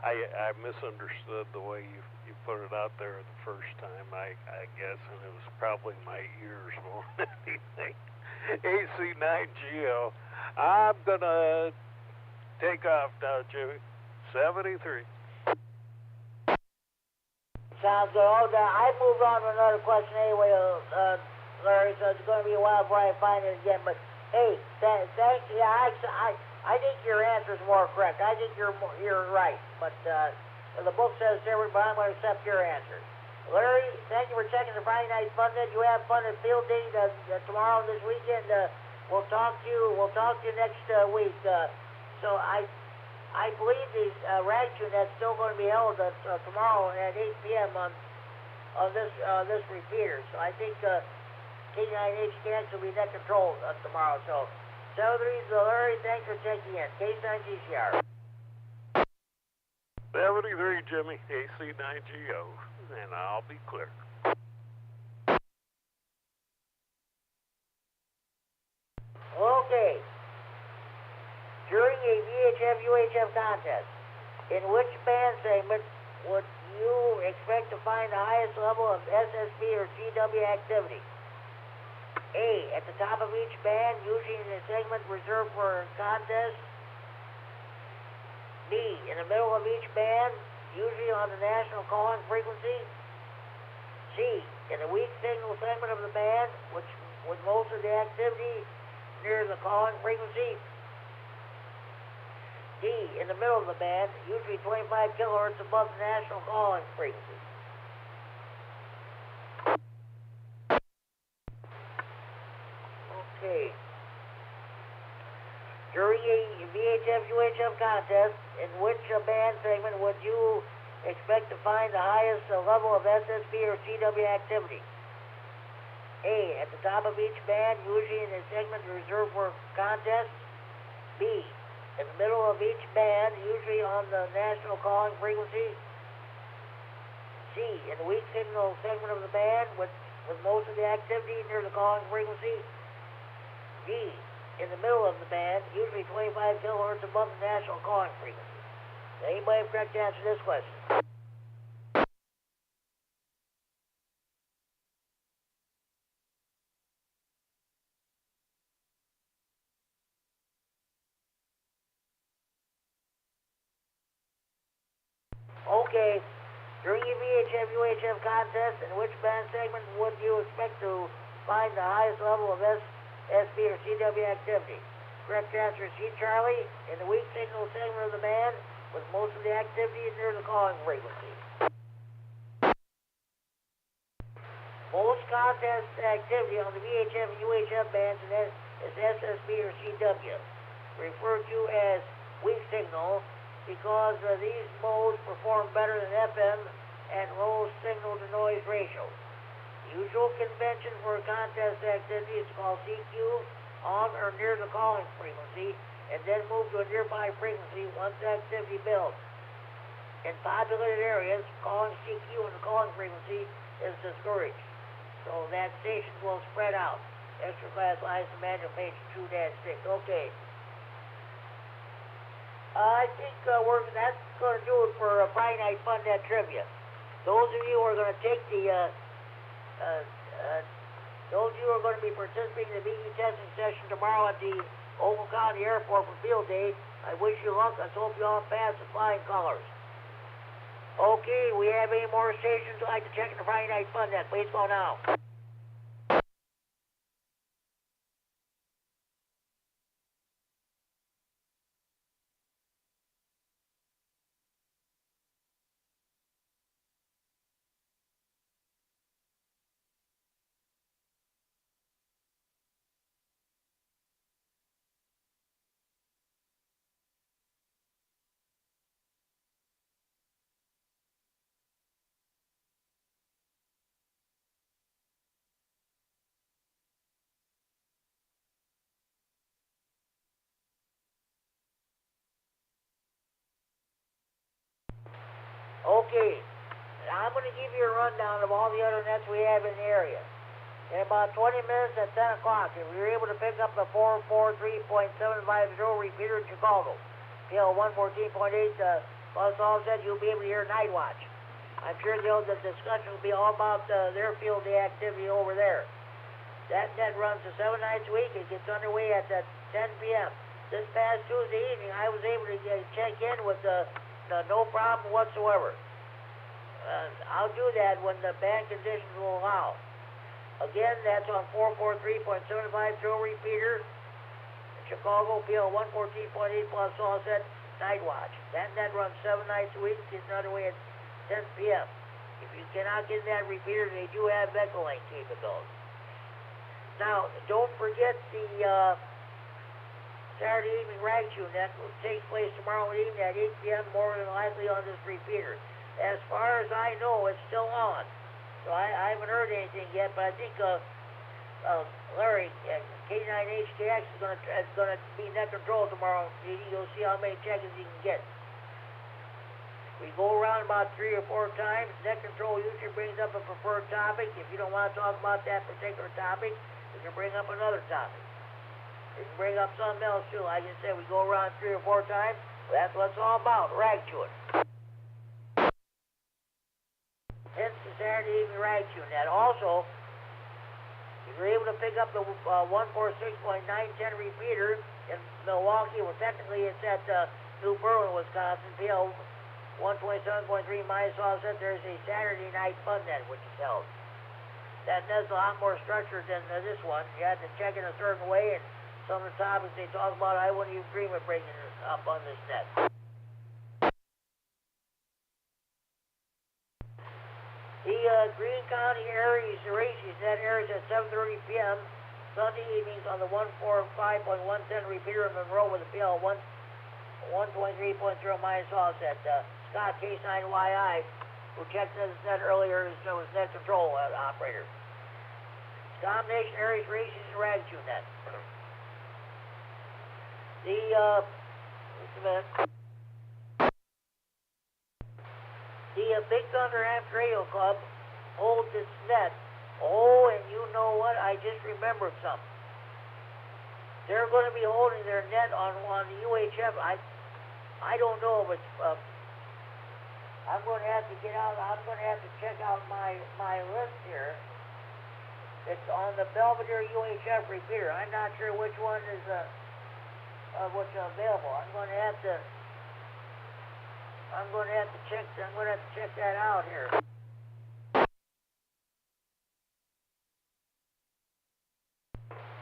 I misunderstood the way you put it out there the first time, I guess, and it was probably my ears more than anything. AC9GO. I'm gonna take off now, Jimmy. 73. Sounds good. I moved on to another question anyway, Larry, so it's going to be a while before I find it again. But hey, thank you. I think your answer's more correct. I think you're right. But the book says different, but I'm going to accept your answer. Larry, thank you for checking the Friday Night Fun Day. You have fun at Field Day tomorrow, this weekend. We'll talk to you next week. So I believe the rag tune that's still going to be held tomorrow at 8 p.m. on this repeater. So I think K9HDX will be net control tomorrow. So 73's Larry, thanks for checking in. K9GCR. 73, Jimmy. AC9GO, and I'll be clear. Okay. During a VHF-UHF contest, in which band segment would you expect to find the highest level of SSB or GW activity? A, at the top of each band, usually in a segment reserved for a contest. B, in the middle of each band, usually on the national calling frequency. C, in the weak signal segment of the band, which with most of the activity near the calling frequency. D, in the middle of the band, usually 25 kilohertz above the national calling frequency. Okay. During a VHF-UHF contest, in which band segment would you expect to find the highest level of SSB or CW activity? A, at the top of each band, usually in a segment reserved for contests. B, in the middle of each band, usually on the national calling frequency. C, in the weak signal segment of the band with most of the activity near the calling frequency. D, in the middle of the band, usually 25 kilohertz above the national calling frequency. Does anybody have correct answer to this question? Okay. During your VHF-UHF contest, in which band segment would you expect to find the highest level of SB or CW activity? Correct answer is C, Charlie. In the weak signal segment of the band, with most of the activity near the calling frequency. Most contest activity on the VHF and UHF bands is SSB or CW, referred to as weak signal, because these modes perform better than FM and low signal-to-noise ratio. The usual convention for contest activity is called CQ on or near the calling frequency, and then move to a nearby frequency once activity builds. In populated areas, calling CQ and the calling frequency is discouraged, so that stations will spread out. Extra class lines to manual page 2-6. Okay, I think that's going to do it for Friday Night Fun Net Trivia. Those of you who are going to take those of you who are going to be participating in the BE testing session tomorrow at the Ogle County Airport for field day, I wish you luck. I hope you all pass the flying colors. Okay, we have any more stations I'd like to check in the Friday Night Fun Net? Please go now. Okay, I'm going to give you a rundown of all the other nets we have in the area. In about 20 minutes at 10 o'clock, if you're able to pick up the 443.750 repeater in Chicago, PL 114.8 plus all said, you'll be able to hear Night Watch. I'm sure the discussion will be all about their field day activity over there. That net runs to 7 nights a week. It gets underway at 10 p.m. This past Tuesday evening, I was able to check in with no problem whatsoever. I'll do that when the band conditions will allow. Again, that's on 443.750 repeater in Chicago, PL 114.8 plus all set Night Watch. That net runs 7 nights a week, gets underway at 10 p.m. If you cannot get that repeater, they do have EchoLink capability. Now, don't forget the Saturday evening rag tune that takes place tomorrow evening at 8 p.m. more than likely on this repeater. As far as I know, it's still on. So I haven't heard anything yet, but I think Larry, K9HKX is going to be net control tomorrow. You'll see how many check-ins you can get. We go around about 3 or 4 times. Net control usually brings up a preferred topic. If you don't want to talk about that particular topic, we can bring up another topic. We can bring up something else too. Like I said, we go around 3 or 4 times. That's what it's all about, rag tune. Hence the Saturday evening rag tune. That also, if you're able to pick up the 146.910 repeater in Milwaukee, well, technically it's at New Berlin, Wisconsin, PL 127.3 minus offset. There's a Saturday night fun net which is held. That net's a lot more structured than this one. You have to check in a certain way, and some of the topics they talk about, I wouldn't even dream of bringing this up on this net. The Greene County Aries races net airs at 7:30 p.m. Sunday evenings on the 145.110 repeater in Monroe with a PL 123.0 minus offset. Scott K9YI, who checked this net earlier, was net control operator. Combination Aries races and rag tune net. Just a minute. The Big Thunder Amp Radio Club holds its net. Oh, and you know what? I just remembered something. They're going to be holding their net on the UHF. I don't know if it's. I'm going to have to get out. I'm going to have to check out my list here. It's on the Belvedere UHF repeater. I'm not sure which one is what's available. I'm going to have to check that out here.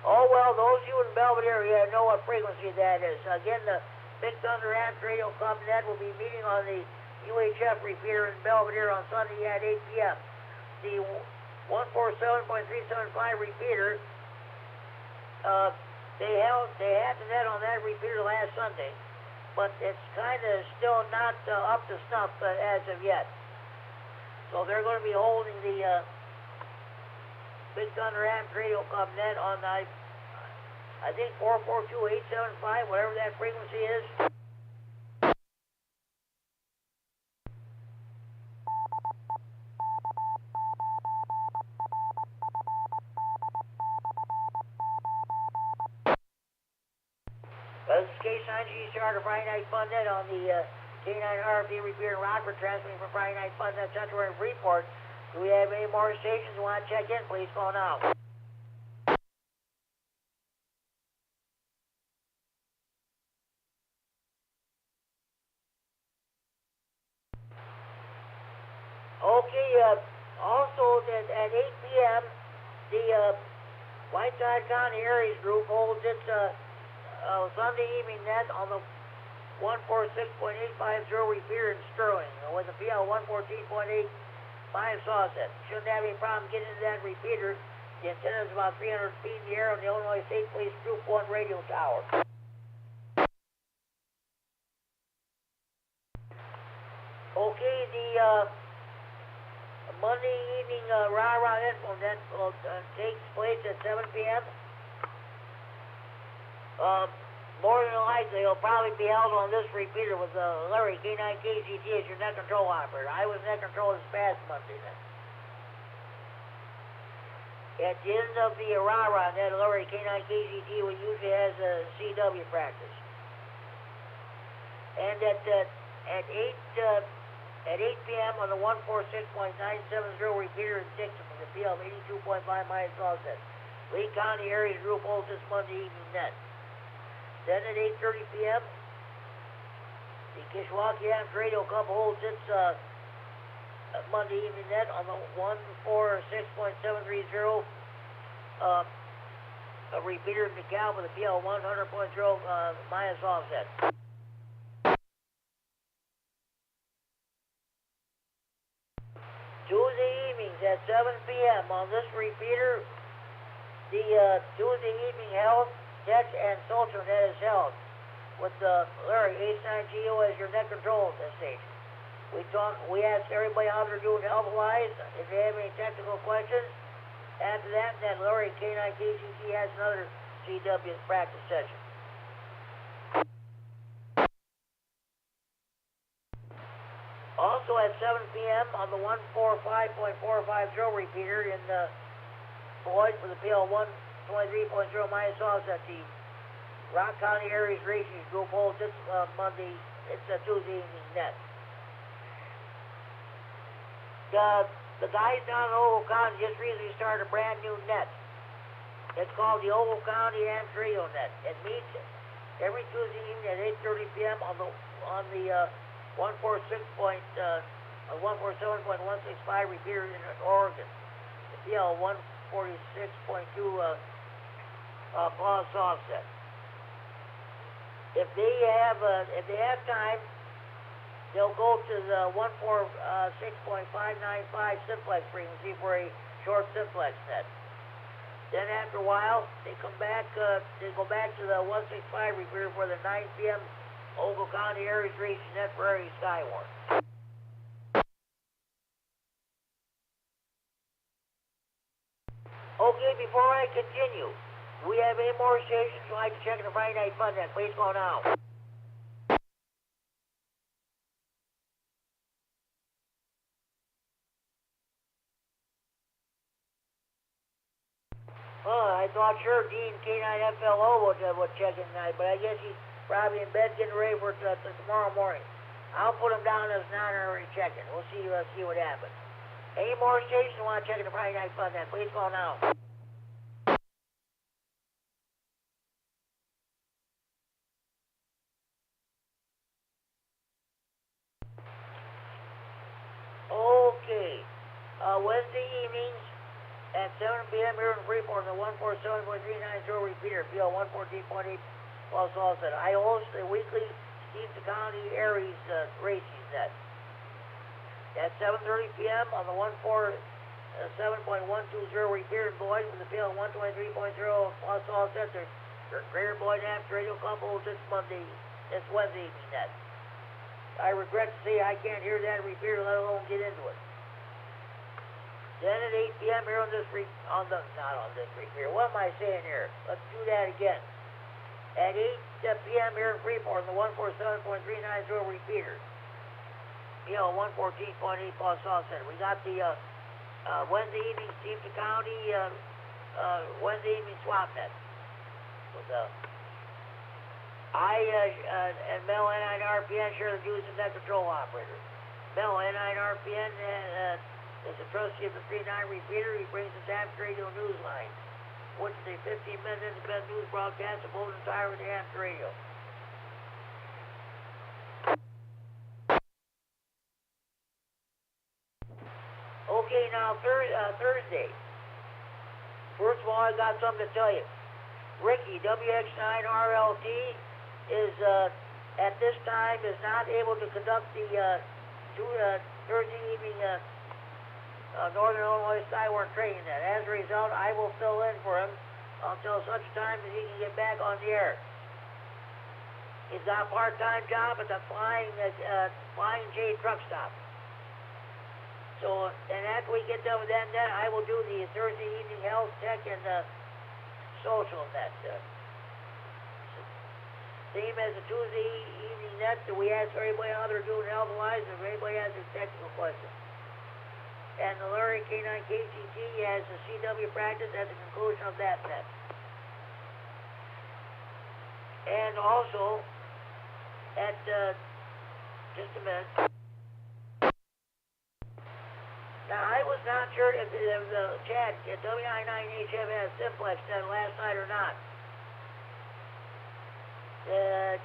Oh well, those of you in Belvedere know what frequency that is. Again, the Big Thunder Amp Radio Club net will be meeting on the UHF repeater in Belvedere on Sunday at 8 p.m. The 147.375 repeater. They had the net on that repeater last Sunday, but it's kind of still not up to snuff as of yet. So they're going to be holding the Big Thunder Amp Radio Club net on I think 442.875, whatever that frequency is. This is K9G Charter Friday Night Fun Net on the K9RFD Repeater in Rockford, transmitting from Friday Night Fun Net Central in Freeport. Do we have any more stations who want to check in? Please call now. Okay, also at 8 p.m., the Whiteside County Aries Group holds its Sunday evening net on the 146.850 repeater in Sterling with a PL 114.85 saw set. Shouldn't have any problem getting into that repeater. The antenna is about 300 feet in the air on the Illinois State Police Group 1 radio tower. Okay, the Monday evening rah-rah info net takes place at 7 p.m. More than likely, it'll probably be held on this repeater with Larry, K9KGT, as your net control operator. I was net control this past Monday then. At the end of the rah-rah net, Larry, K9KGT, usually has a CW practice. And at 8 p.m. on the 146.970 repeater in Dixon with a PL 82.5 minus offset. Lee County Aries Group holds this Monday evening net. Then at 8:30 p.m., the Kishwaukee Adams Radio Club holds its Monday evening net on the 146.730 a repeater in DeKalb with a PL 100.0 minus offset. Tuesday evenings at 7 p.m. on this repeater, the Tuesday evening health, Dex, and social net is held with Larry, H9GO, as your net control at this station. We ask everybody how they're doing health-wise, if they have any technical questions. After that, then Larry, K9KGT, has another CW practice session. Also at 7 p.m. on the 145.450 repeater in Boyd with a PL 123.0 minus offset, the Rock County Aries Racing Group holds its Monday, it's a Tuesday evening net. The guys down in Ogle County just recently started a brand new net. It's called the Ogle County Adams Radio Net. It meets every Tuesday evening at 8:30 p.m. on the 147.165 repeater in Oregon. The PL 146.2 plus offset. If they have time, they'll go to the 146.595 simplex frequency for a short simplex net. Then after a while, they go back to the 165 repeater for the 9 p.m. Ogle County Aries Racing net for Aries Skywarn. Okay, before I continue, do we have any more stations who'd like to check in the Friday Night Fun net? Please go now. I thought sure Dean K9FLO would check in tonight, but I guess he's probably in bed getting ready for tomorrow morning. I'll put him down as non-honorary check-in. We'll see what happens. Any more stations want to check in the Friday Night Fun net? Please call now. Okay. Wednesday evenings at 7 p.m. here in Freeport on the 147.390 repeater, PL 114.8 plus offset. I host the weekly Steve County Aries racing net. At 7:30 p.m. on the 147.120 repeater in Boyd with the PL 123.0 plus offset. Their Greater Boyd Adams Radio Club holds this Wednesday evening net. I regret to say I can't hear that repeater, let alone get into it. Then at 8 p.m. here on this not on this repeater. What am I saying here? Let's do that again. At 8 p.m. here in Freeport on the 147.390 repeater. PL 114.8 plus offset. We got the Wednesday evening Steve County Wednesday evening swap net with and Mel K9RFD share the duties of net control operator. Mel K9RFD is a trustee of the K9 Repeater. He brings the amateur radio news line, which is a 15-minute independent news broadcast of both entire with the amateur radio. Okay, now Thursday. First of all, I got something to tell you. Ricky, W9AXD is at this time is not able to conduct the Thursday evening Northern Illinois Skywarn training net. As a result, I will fill in for him until such time as he can get back on the air. He's got a part-time job at the Flying J truck stop. So, and after we get done with that net, I will do the Thursday evening health tech and social net. Same as the Tuesday evening net that we ask everybody how they're doing health-wise, if anybody has a technical question. And the Larry K9 KCT has the CW practice at the conclusion of that net. And also, at, just a minute. Now, I was not sure if Chad, W9AXD has simplex net last night or not.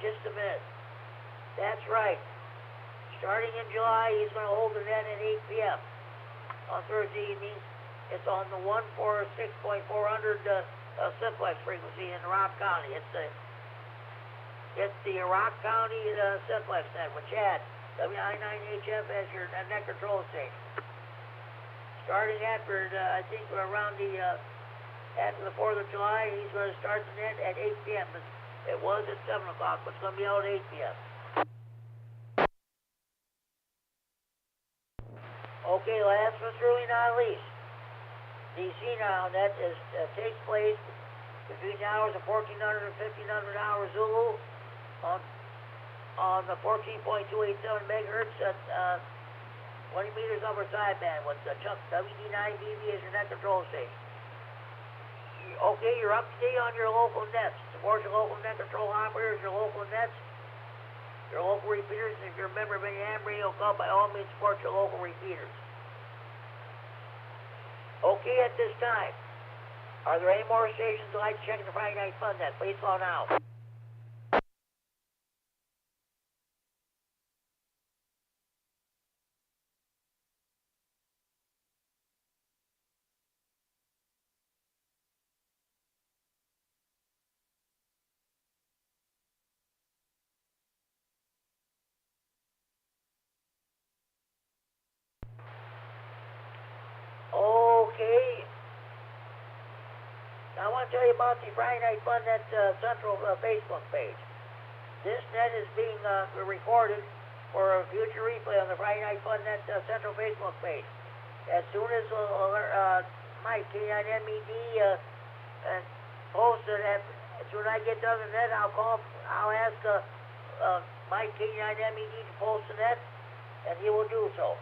Just a minute. That's right. Starting in July, he's going to hold the net at 8 p.m. on Thursday evening. It's on the 146.400 simplex frequency in Rock County. It's the Rock County simplex net with Chad. W9AXD as your net control station. Starting after, I think around after the 4th of July, he's going to start the net at 8 p.m. It was at 7 o'clock, but it's going to be out at 8 p.m. Okay, last but certainly not least, the C-Now net takes place between the hours of 1400 and 1500 hours Zulu on the 14.287 megahertz at 20 meters upper sideband with the Chuck WD9DV as your net control station. Okay, you're up to date on your local nets. Support your local net control operators, your local nets, your local repeaters. And if you're a member of any ham radio club, by all means support your local repeaters. Okay, at this time, are there any more stations that like to check the Friday Night Fun net? Please call now. Okay. Now I want to tell you about the Friday Night Fun Net Central Facebook page. This net is being recorded for a future replay on the Friday Night Fun Net Central Facebook page. As soon as Mike K9MED posts it, as soon as I get done with the net, I'll ask Mike K9MED to post the net, and he will do so.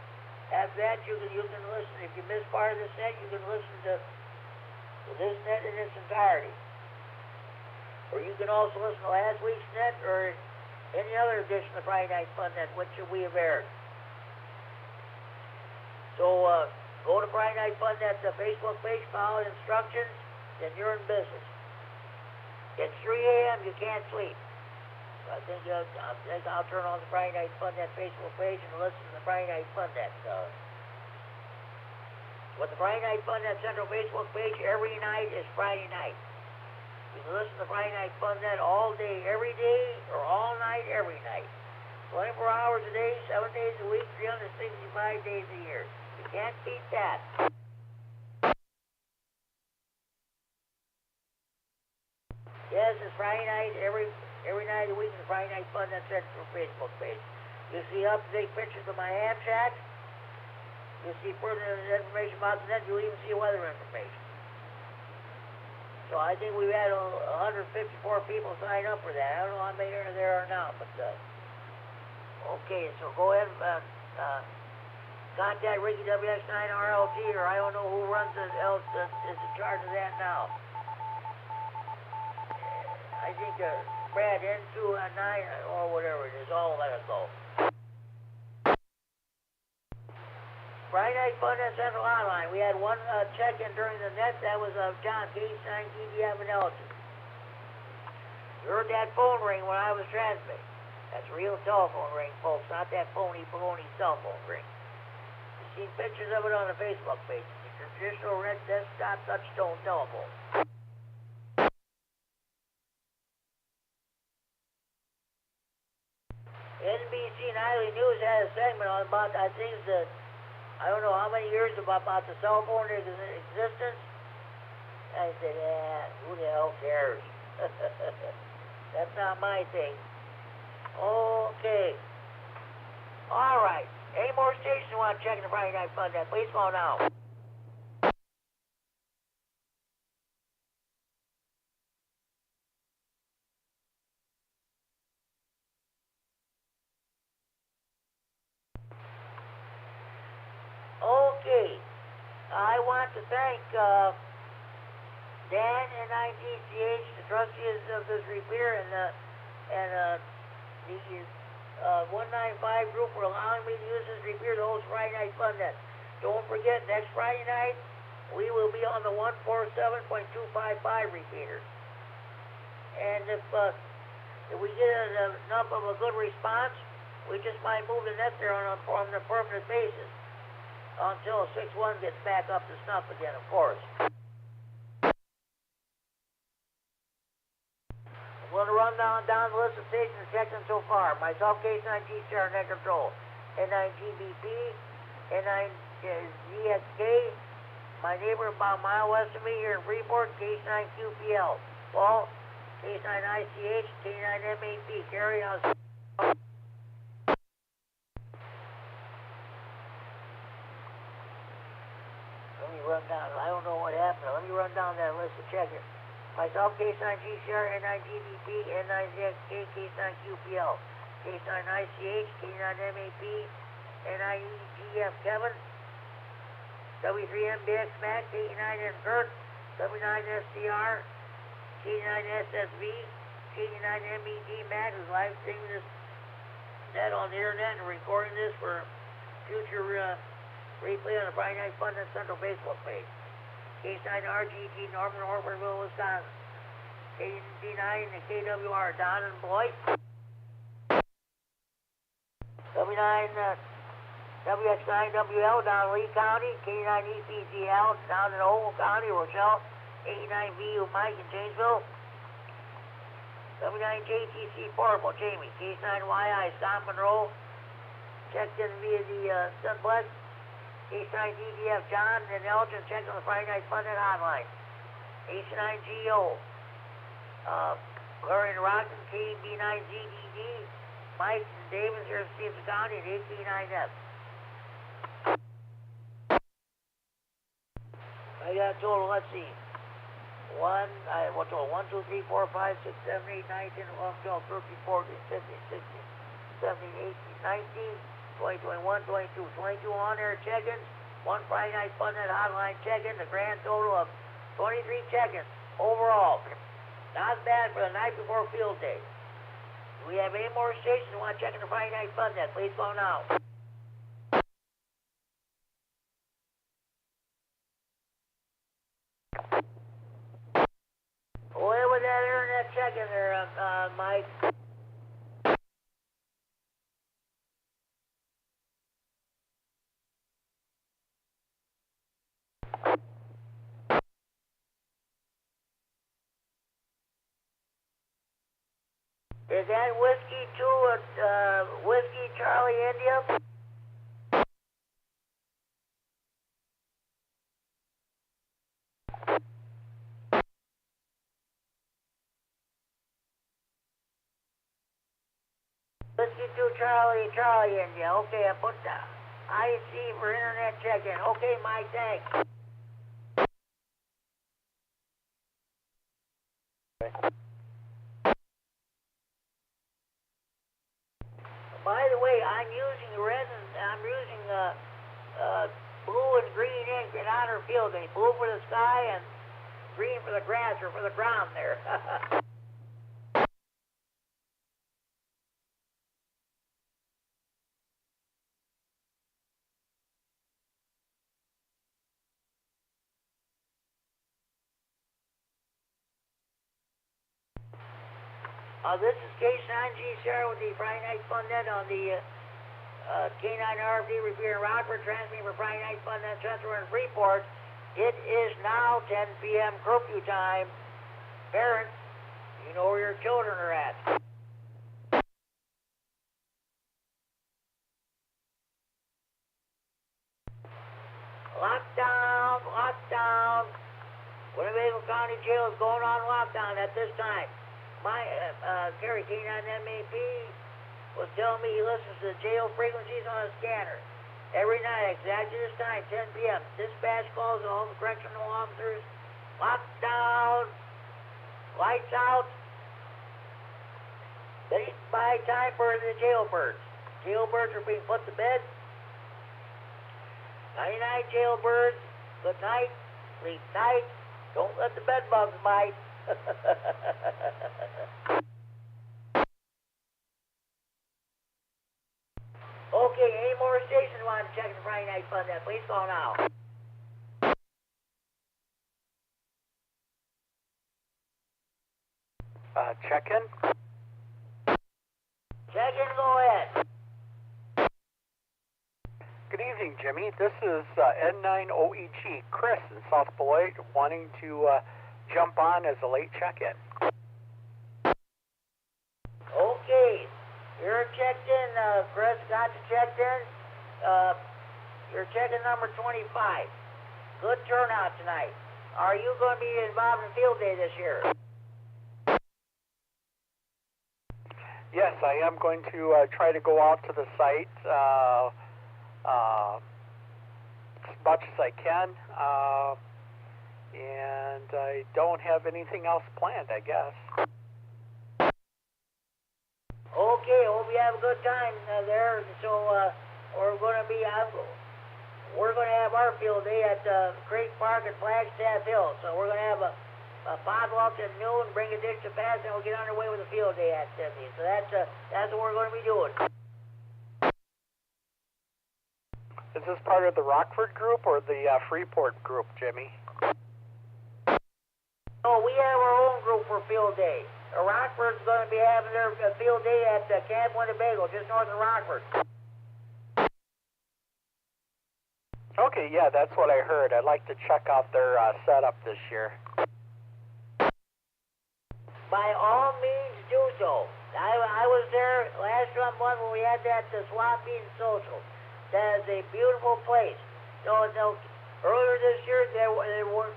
After that, you can listen. If you miss part of this net, you can listen to this net in its entirety. Or you can also listen to last week's net or any other edition of Friday Night Fun net, which we have aired. So go to Friday Night Fun net, the Facebook page, follow the instructions, then you're in business. It's 3 a.m., you can't sleep. I think I'll turn on the Friday Night Fun net Facebook page and listen to the Friday Night Fun net. With the Friday Night Fun net Central Facebook page, every night is Friday night. You can listen to Friday Night Fun net all day, every day, or all night, every night. 24 hours a day, 7 days a week, 365 days a year. You can't beat that. Yes, it's Friday night, every night of the week in the Friday Night Fun net Central Facebook page. You see up-to-date pictures of my ham shack. You see further information about the net. You'll even see weather information. So I think we've had 154 people sign up for that. I don't know how many there are now, but okay. So go ahead and contact Ricky WX9RLT, or I don't know who runs it else is in charge of that now. I think Brad, N2 9 or whatever it is, all let it go. Friday night fun at Central Hotline. We had one check-in during the net. That was John, K9 DDF and Elgin. You heard that phone ring when I was transmitting. That's a real telephone ring, folks, not that phony baloney cell phone ring. You see pictures of it on the Facebook page. It's a traditional red desktop touchstone telephone. NBC Nightly News had a segment on about, I think, I don't know how many years about the cell phone existence. I said, who the hell cares? That's not my thing. Okay. All right. Any more stations you want to check in the Friday Night Fun Net? Please call now. Okay. I want to thank Dan and IGCH, the trustees of this repair, and the 195 group for allowing me to use this repair to host Friday Night Fun Net. Don't forget, next Friday night, we will be on the 147.255 repeater. And if we get enough of a good response, we just might move the net there on a permanent basis until 6-1 gets back up to snuff again, of course. I'm going to run down the list of stations checking so far. Myself, K9GCR, net control. N9GBP, N9ZXK. My neighbor about a mile west of me here in Freeport, K9QPL. Paul, K9ICH, K9MED. Carry on. Let me run down. I don't know what happened. Let me run down that list of checkers. Myself, K9GCR, N9GBP, N9ZXK, K9QPL, K9ICH, K9MED, NIEGF Kevin, W3MBX Mac, K9N Kurt, W9SCR, K9SSV, K9MED Mac is live streaming this net on the internet and recording this for future replay on the Friday Night Fun Net Central Facebook page. K9RGT, Norman, Orfordville, Wisconsin. KD9 and KWR, Don and Beloit. WX9WL, down Lee County. K9EPGL, down in Ogle County, Rochelle. K9VU, Mike in Janesville. W9JTC Portable, Jamie. K9YI, Scott Monroe. Checked in via the Sunblex. K9DDF, John and Elgin, checked on the Friday Night Fun Net hotline. H9GO, Larry and Rockton, KB9ZDD, Mike and Davis here in Stevens County, and AK9F. I got a total, let's see, 1, 2, 3, 4, 5, 6, 7, 8, 9, 10, 11, 12, 13, 14, 15, 16, 17, 18, 19, 20, 21, 22, 22 on-air check-ins, one Friday Night Fun Net hotline check-in, the grand total of 23 check-ins overall. Not bad for the night before field day. Do we have any more stations who want to check in the Friday Night Fun Net? Please call now. Away with that internet check-in there, Mike. Is that Whiskey 2 Whiskey Charlie India? Whiskey 2 Charlie India. Okay, I put the IC for internet check-in. Okay, Mike, thanks. By the way, I'm using blue and green ink in honor of field day. Blue for the sky and green for the grass or for the ground there. This is K9G Sarah with the Friday Night Fun Net on the K9RFD Repeater in Rockford, transmitting for Friday Night Fun Net Central in Freeport. It is now 10 p.m. curfew time. Parents, you know where your children are at. Lockdown, lockdown. Winnebago County Jail is going on lockdown at this time. My Gary K9MED was telling me he listens to the jail frequencies on a scanner every night, exactly this time, 10 p.m. Dispatch calls all the correctional officers. Lockdown, lights out. They buy time for the jailbirds. Jailbirds are being put to bed. 99 jailbirds, good night, sleep tight, don't let the bed bugs bite. Okay, any more stations want to check the Friday Night Fun Net? Please call now. Check in? Check in, go ahead. Good evening, Jimmy. This is N9OEG, Chris in South Beloit, wanting to jump on as a late check-in. Okay, you're checked in, Chris. Got you checked in. You're check-in number 25. Good turnout tonight. Are you going to be involved in field day this year? Yes, I am going to try to go out to the site as much as I can, and I don't have anything else planned, I guess. Okay, hope you have a good time there. So we're going to have our field day at Creek Park and Flagstaff Hill. So we're going to have a potluck at noon, bring a dish to pass, and we'll get underway with the field day activity. So that's what we're going to be doing. Is this part of the Rockford group or the Freeport group, Jimmy? No, we have our own group for field day. Rockford's going to be having their field day at Camp Winnebago, just north of Rockford. Okay, yeah, that's what I heard. I'd like to check out their setup this year. By all means, do so. I was there last month when we had that swap meet and social. That is a beautiful place. So earlier this year there was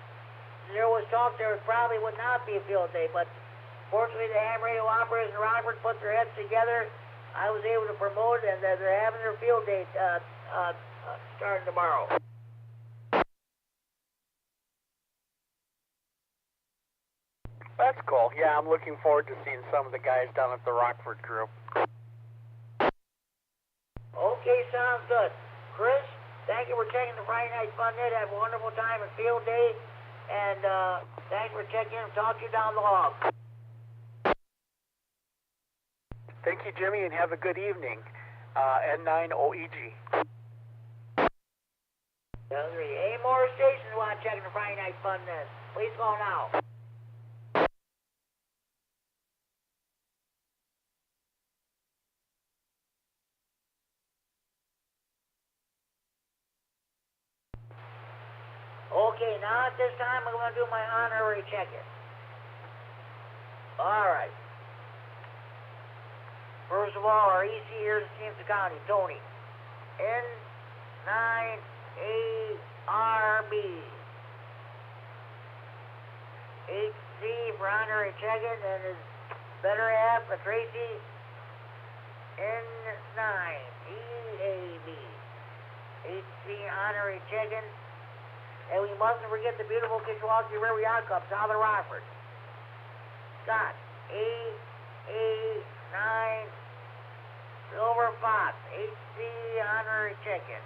talk there probably would not be a field day, but fortunately the ham radio operators in Rockford put their heads together. I was able to promote it, and they're having their field day starting tomorrow. That's cool. Yeah, I'm looking forward to seeing some of the guys down at the Rockford group. Okay, sounds good. Chris, thank you for checking the Friday Night Fun Net. Have a wonderful time at field day. And thanks for checking in. Talk to you down the hall. Thank you, Jimmy, and have a good evening. N9OEG. Any more stations want to check the Friday Night Fun Net? Please call now. Okay, now at this time I'm going to do my honorary check-in. All right. First of all, our EC here in Stevenson County, Tony. N9ARB. HC for honorary check-in, and his better half, Tracy. N9EAB. HC honorary check-in. And we mustn't forget the beautiful Kishwaukee River Yacht Club, south of Rockford. Scott, AA9 Silver Fox, HC honorary check-in.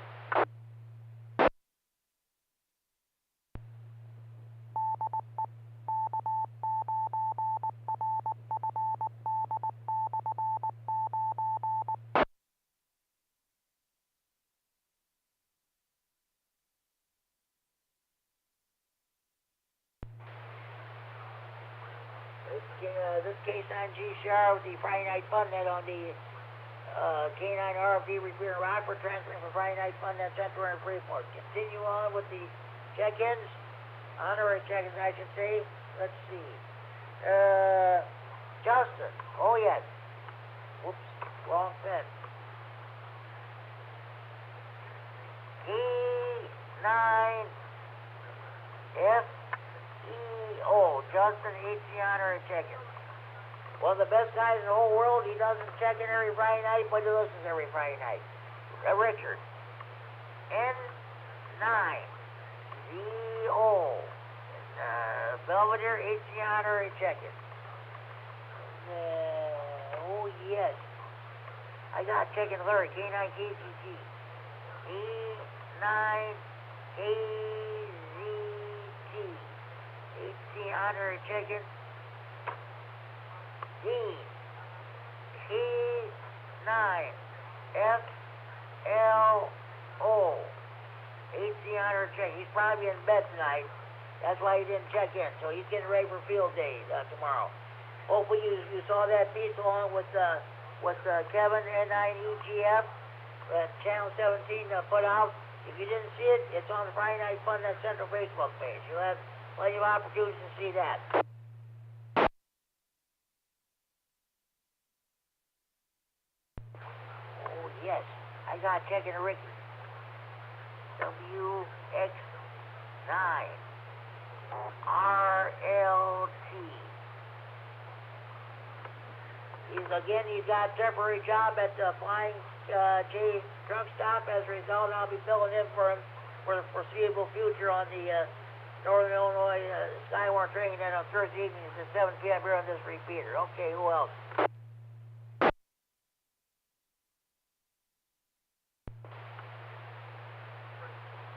this K9GCR with the Friday Night Fun Net on the K9RFD Repeater Rockford, transferring from Friday Night Fun Net Center and Freeport. Continue on with the check-ins, honorary check-ins, I should say. Let's see. Justin. Oh, yes. Whoops, wrong pen. K9FEO, Justin, HC honorary check-in. One of the best guys in the whole world. He doesn't check in every Friday night, but he listens every Friday night. Richard. N9VO. Belvedere, HC honorary check-in. Oh, yes. I got check-in Larry, K9KGG. E9KZT. HC honorary check-in. K9FLO. HC honorary check. He's probably in bed tonight. That's why he didn't check in. So he's getting ready for field day tomorrow. Hopefully you saw that piece along with Kevin N9EGF Channel 17 put out. If you didn't see it, it's on the Friday Night Fun Net Central Facebook page. You'll have plenty of opportunities to see that. Oh yes, I got checking a Ricky. W9AXD Repeater. He's got a temporary job at the Flying J truck stop. As a result, I'll be filling in for him for the foreseeable future on the Northern Illinois Skywarn training net on Thursday evenings at 7 p.m. here on this repeater. Okay, who else?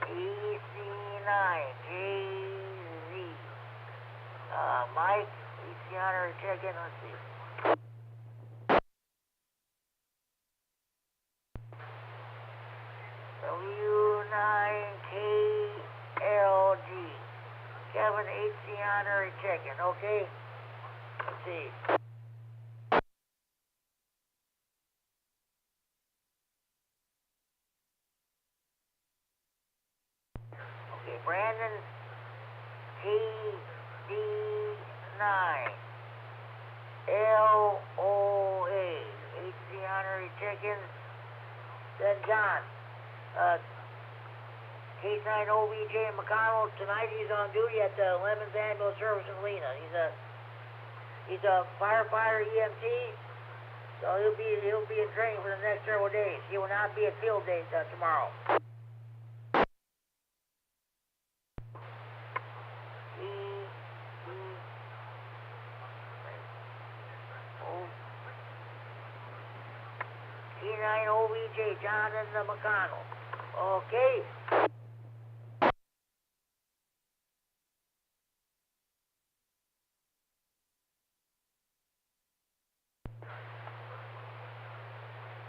EC9JZ. Mike, EC honorary check-in. Let's see. W9KLG. Kevin, HC honorary check-in, okay? Let's see. Okay, Brandon, KD9LOA. HC honorary check-in. Then John. K9OBJ McConnell, tonight he's on duty at the Lemons Ambulance Service in Lena. He's a firefighter EMT, so he'll be in training for the next several days. He will not be at field days tomorrow. K9OBJ, Jonathan McConnell. Okay.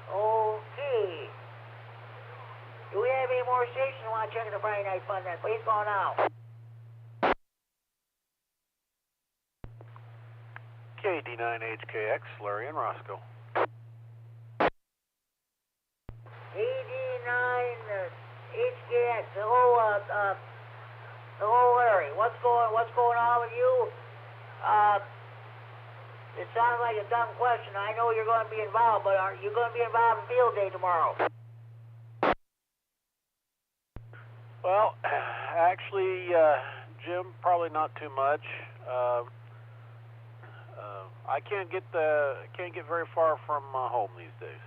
Okay. Do we have any more stations you want to check in the Friday Night Fun Net? Please call now. KD9HKX, Larry and Roscoe. KD9HKX. Hello, Larry. What's going on with you? It sounds like a dumb question. I know you're going to be involved, but are you going to be involved in field day tomorrow? Well, actually, Jim, probably not too much. I can't get very far from home these days.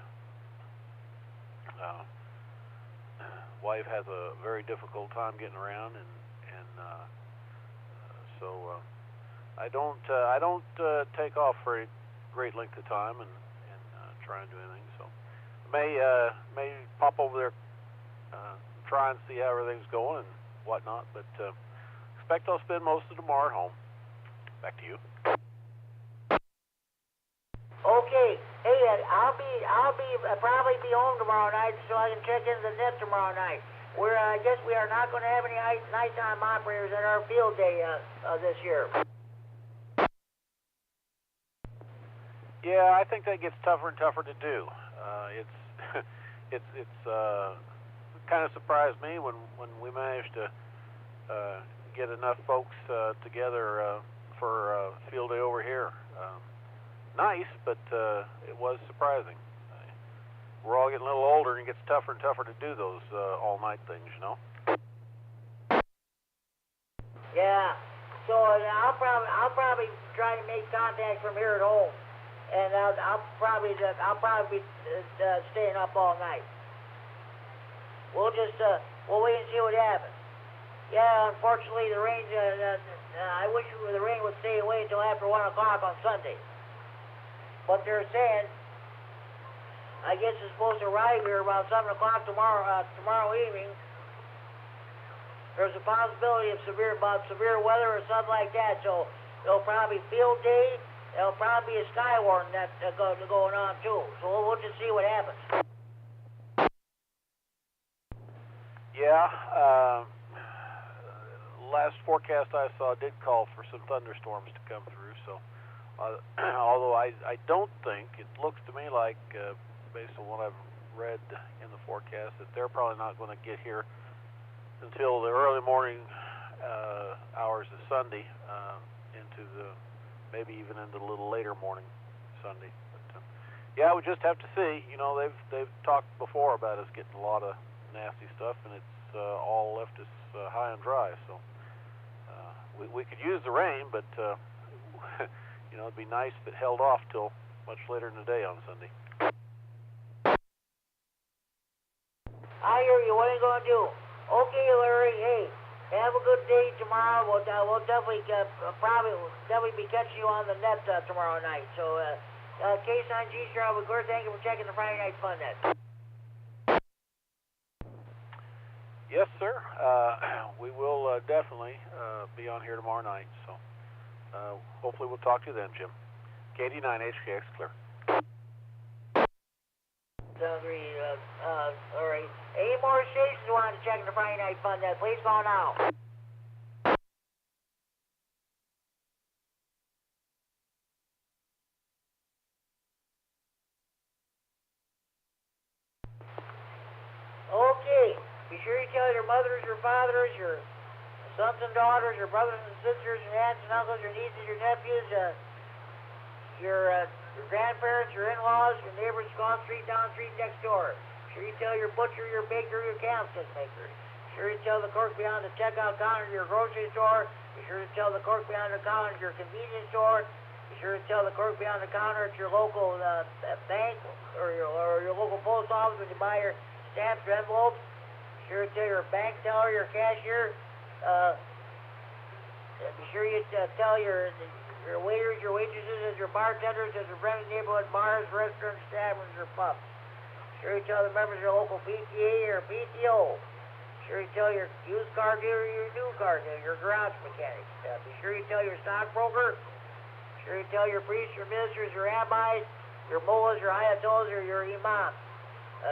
Wife has a very difficult time getting around, and so I don't take off for a great length of time and try and do anything. So may pop over there, try and see how everything's going and whatnot. But expect I'll spend most of tomorrow at home. Back to you. Okay. Hey, I'll probably be home tomorrow night, so I can check into the net tomorrow night. I guess we are not going to have any nighttime operators at our field day this year. Yeah, I think that gets tougher and tougher to do. It's kind of surprised me when we managed to get enough folks together for field day over here. Nice, but it was surprising. We're all getting a little older, and it gets tougher and tougher to do those all-night things, you know. Yeah. So I'll probably try to make contact from here at home, and I'll probably be staying up all night. We'll wait and see what happens. Yeah, unfortunately the rain. I wish the rain would stay away until after 1 o'clock on Sunday. But they're saying, I guess it's supposed to arrive here about 7 o'clock tomorrow evening. There's a possibility of severe weather or something like that, so there'll probably field day. There'll probably be a sky warning that's going on too. So we'll just see what happens. Yeah, last forecast I saw did call for some thunderstorms to come through. So, although I don't think, it looks to me like, based on what I've read in the forecast, that they're probably not going to get here until the early morning hours of Sunday, into maybe even into a little later morning Sunday. But yeah, we just have to see. You know, they've talked before about us getting a lot of nasty stuff, and it's all left us high and dry. So we could use the rain, but you know, it'd be nice if it held off till much later in the day on Sunday. I hear you. What are you going to do? Okay, Larry. Hey, have a good day tomorrow. We'll definitely be catching you on the net tomorrow night. So, K9G Star, thank you for checking the Friday Night Fun Net. Yes, sir. We will definitely be on here tomorrow night. So, hopefully we'll talk to you then, Jim. KD9HKX clear. Agree. All right. Any more stations want to check the Friday Night Fun Net? Please call now. Okay. Be sure you tell your mothers, your fathers, your sons and daughters, your brothers and sisters, your aunts and uncles, your nieces, your nephews, your grandparents, your in-laws, your neighbors across the street, down the street, next door. Sure you tell your butcher, your baker, your candlestick maker. Sure you tell the clerk behind the checkout counter of your grocery store. Be sure to tell the clerk behind the counter at your convenience store. Be sure to tell the clerk behind the counter at your local bank or your local post office when you buy your stamps or envelopes. Be sure to tell your bank teller, your cashier. Be sure you tell your waiters, your waitresses, your bartenders, your friendly neighborhood bars, restaurants, taverns, or pubs. Sure you tell the members of your local PTA or PTO. Sure you tell your used car dealer, your new car dealer, your garage mechanic. Be sure you tell your stockbroker. Sure you tell your priests, your ministers, your rabbis, your mullahs, your ayatollahs, or your imams.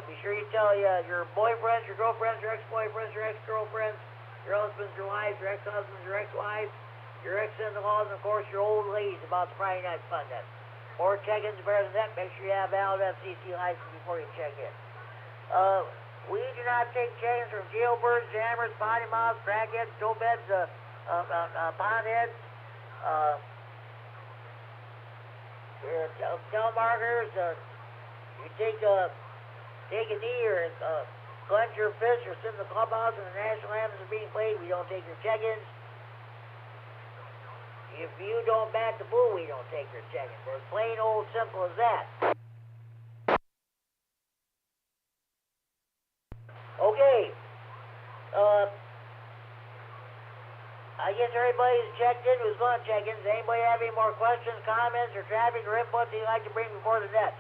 Be sure you tell your boyfriends, your girlfriends, your ex-boyfriends, your ex-girlfriends, your husbands, your wives, your ex-husbands, your ex-wives, your ex-in-laws, and of course your old ladies about the Friday Night Fun Net. More check-ins better than that. Make sure you have valid FCC license before you check in. We do not take check-ins from jailbirds, jammers, potty mouths, crackheads, towbeds, pondheads, telemarketers. You take a knee or clench your fist or sit in the clubhouse and the national anthems are being played. We don't take your check-ins. If you don't back the bull, we don't take your check-ins. It's plain old simple as that. Okay. I guess everybody's checked in who's going to check in. Does anybody have any more questions, comments, or traffic or input that you'd like to bring before the net?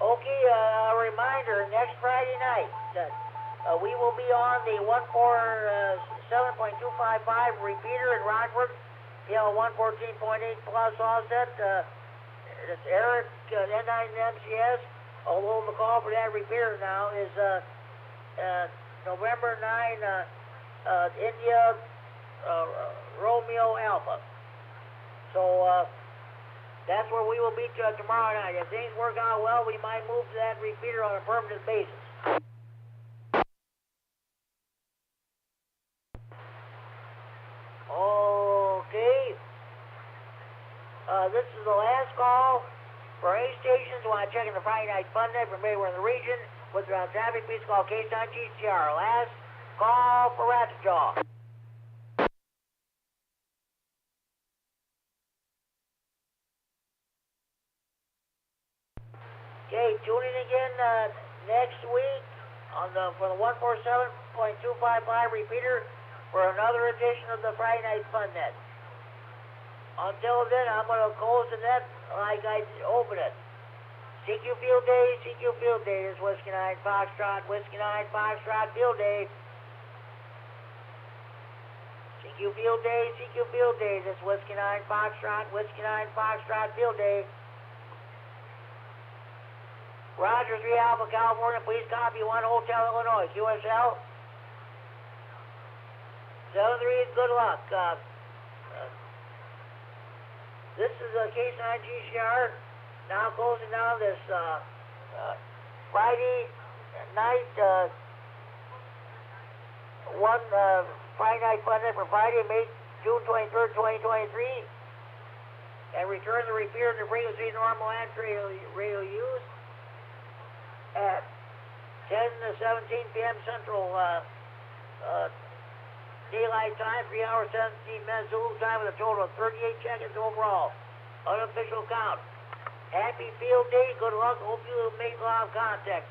Okay, a reminder, next Friday night, we will be on the 147.255 repeater in Rockford, PL 114.8 plus offset. It's Eric, N9MCS, although the call for that repeater now is November 9, India, Romeo Alpha. So that's where we will meet you tomorrow night. If things work out well, we might move to that repeater on a permanent basis. Okay. This is the last call for any stations who want to check in the Friday night fun net from anywhere in the region with the traffic. Please call K9GCR. Last call for Ratjaw. Okay, tune in again next week for the 147.255 repeater for another edition of the Friday Night Fun Net. Until then, I'm going to close the net like I opened it. CQ Field Day, CQ Field Day is Whiskey 9 Foxtrot, Whiskey 9 Foxtrot Field Day. CQ Field Day, CQ Field Day, this Whiskey 9 Foxtrot, Whiskey 9 Foxtrot Field Day. Roger 3 Alpha California, please copy 1 Hotel Illinois, QSL. 73, good luck. This is K9GCR, now closing down this Friday night, Friday night fun night for Friday, June 23rd, 2023, and return the repeater to frequency normal and radio use at 10 to 17 p.m. Central Daylight Time, 3 hours 17 minutes Zulu time with a total of 38 check-ins overall. Unofficial count. Happy field day, good luck, hope you make a lot of contacts.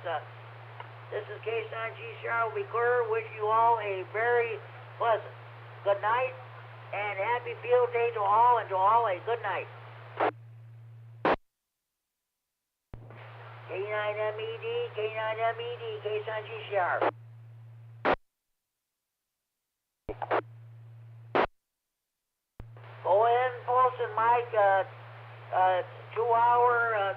This is K9GCR, will be clear, wish you all a very pleasant good night, and happy field day to all, and to all a good night. K9MED, K9MED, K9GCR. Go ahead and post in Mike, 2 hour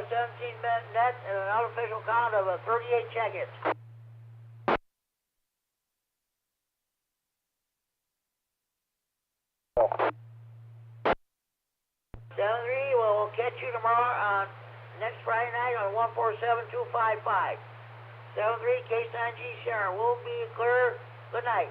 17 minute net and an unofficial count of 38 check-ins. 73, we'll catch you tomorrow on next Friday night on 147.255. 73, K9GCR. We'll be clear. Good night.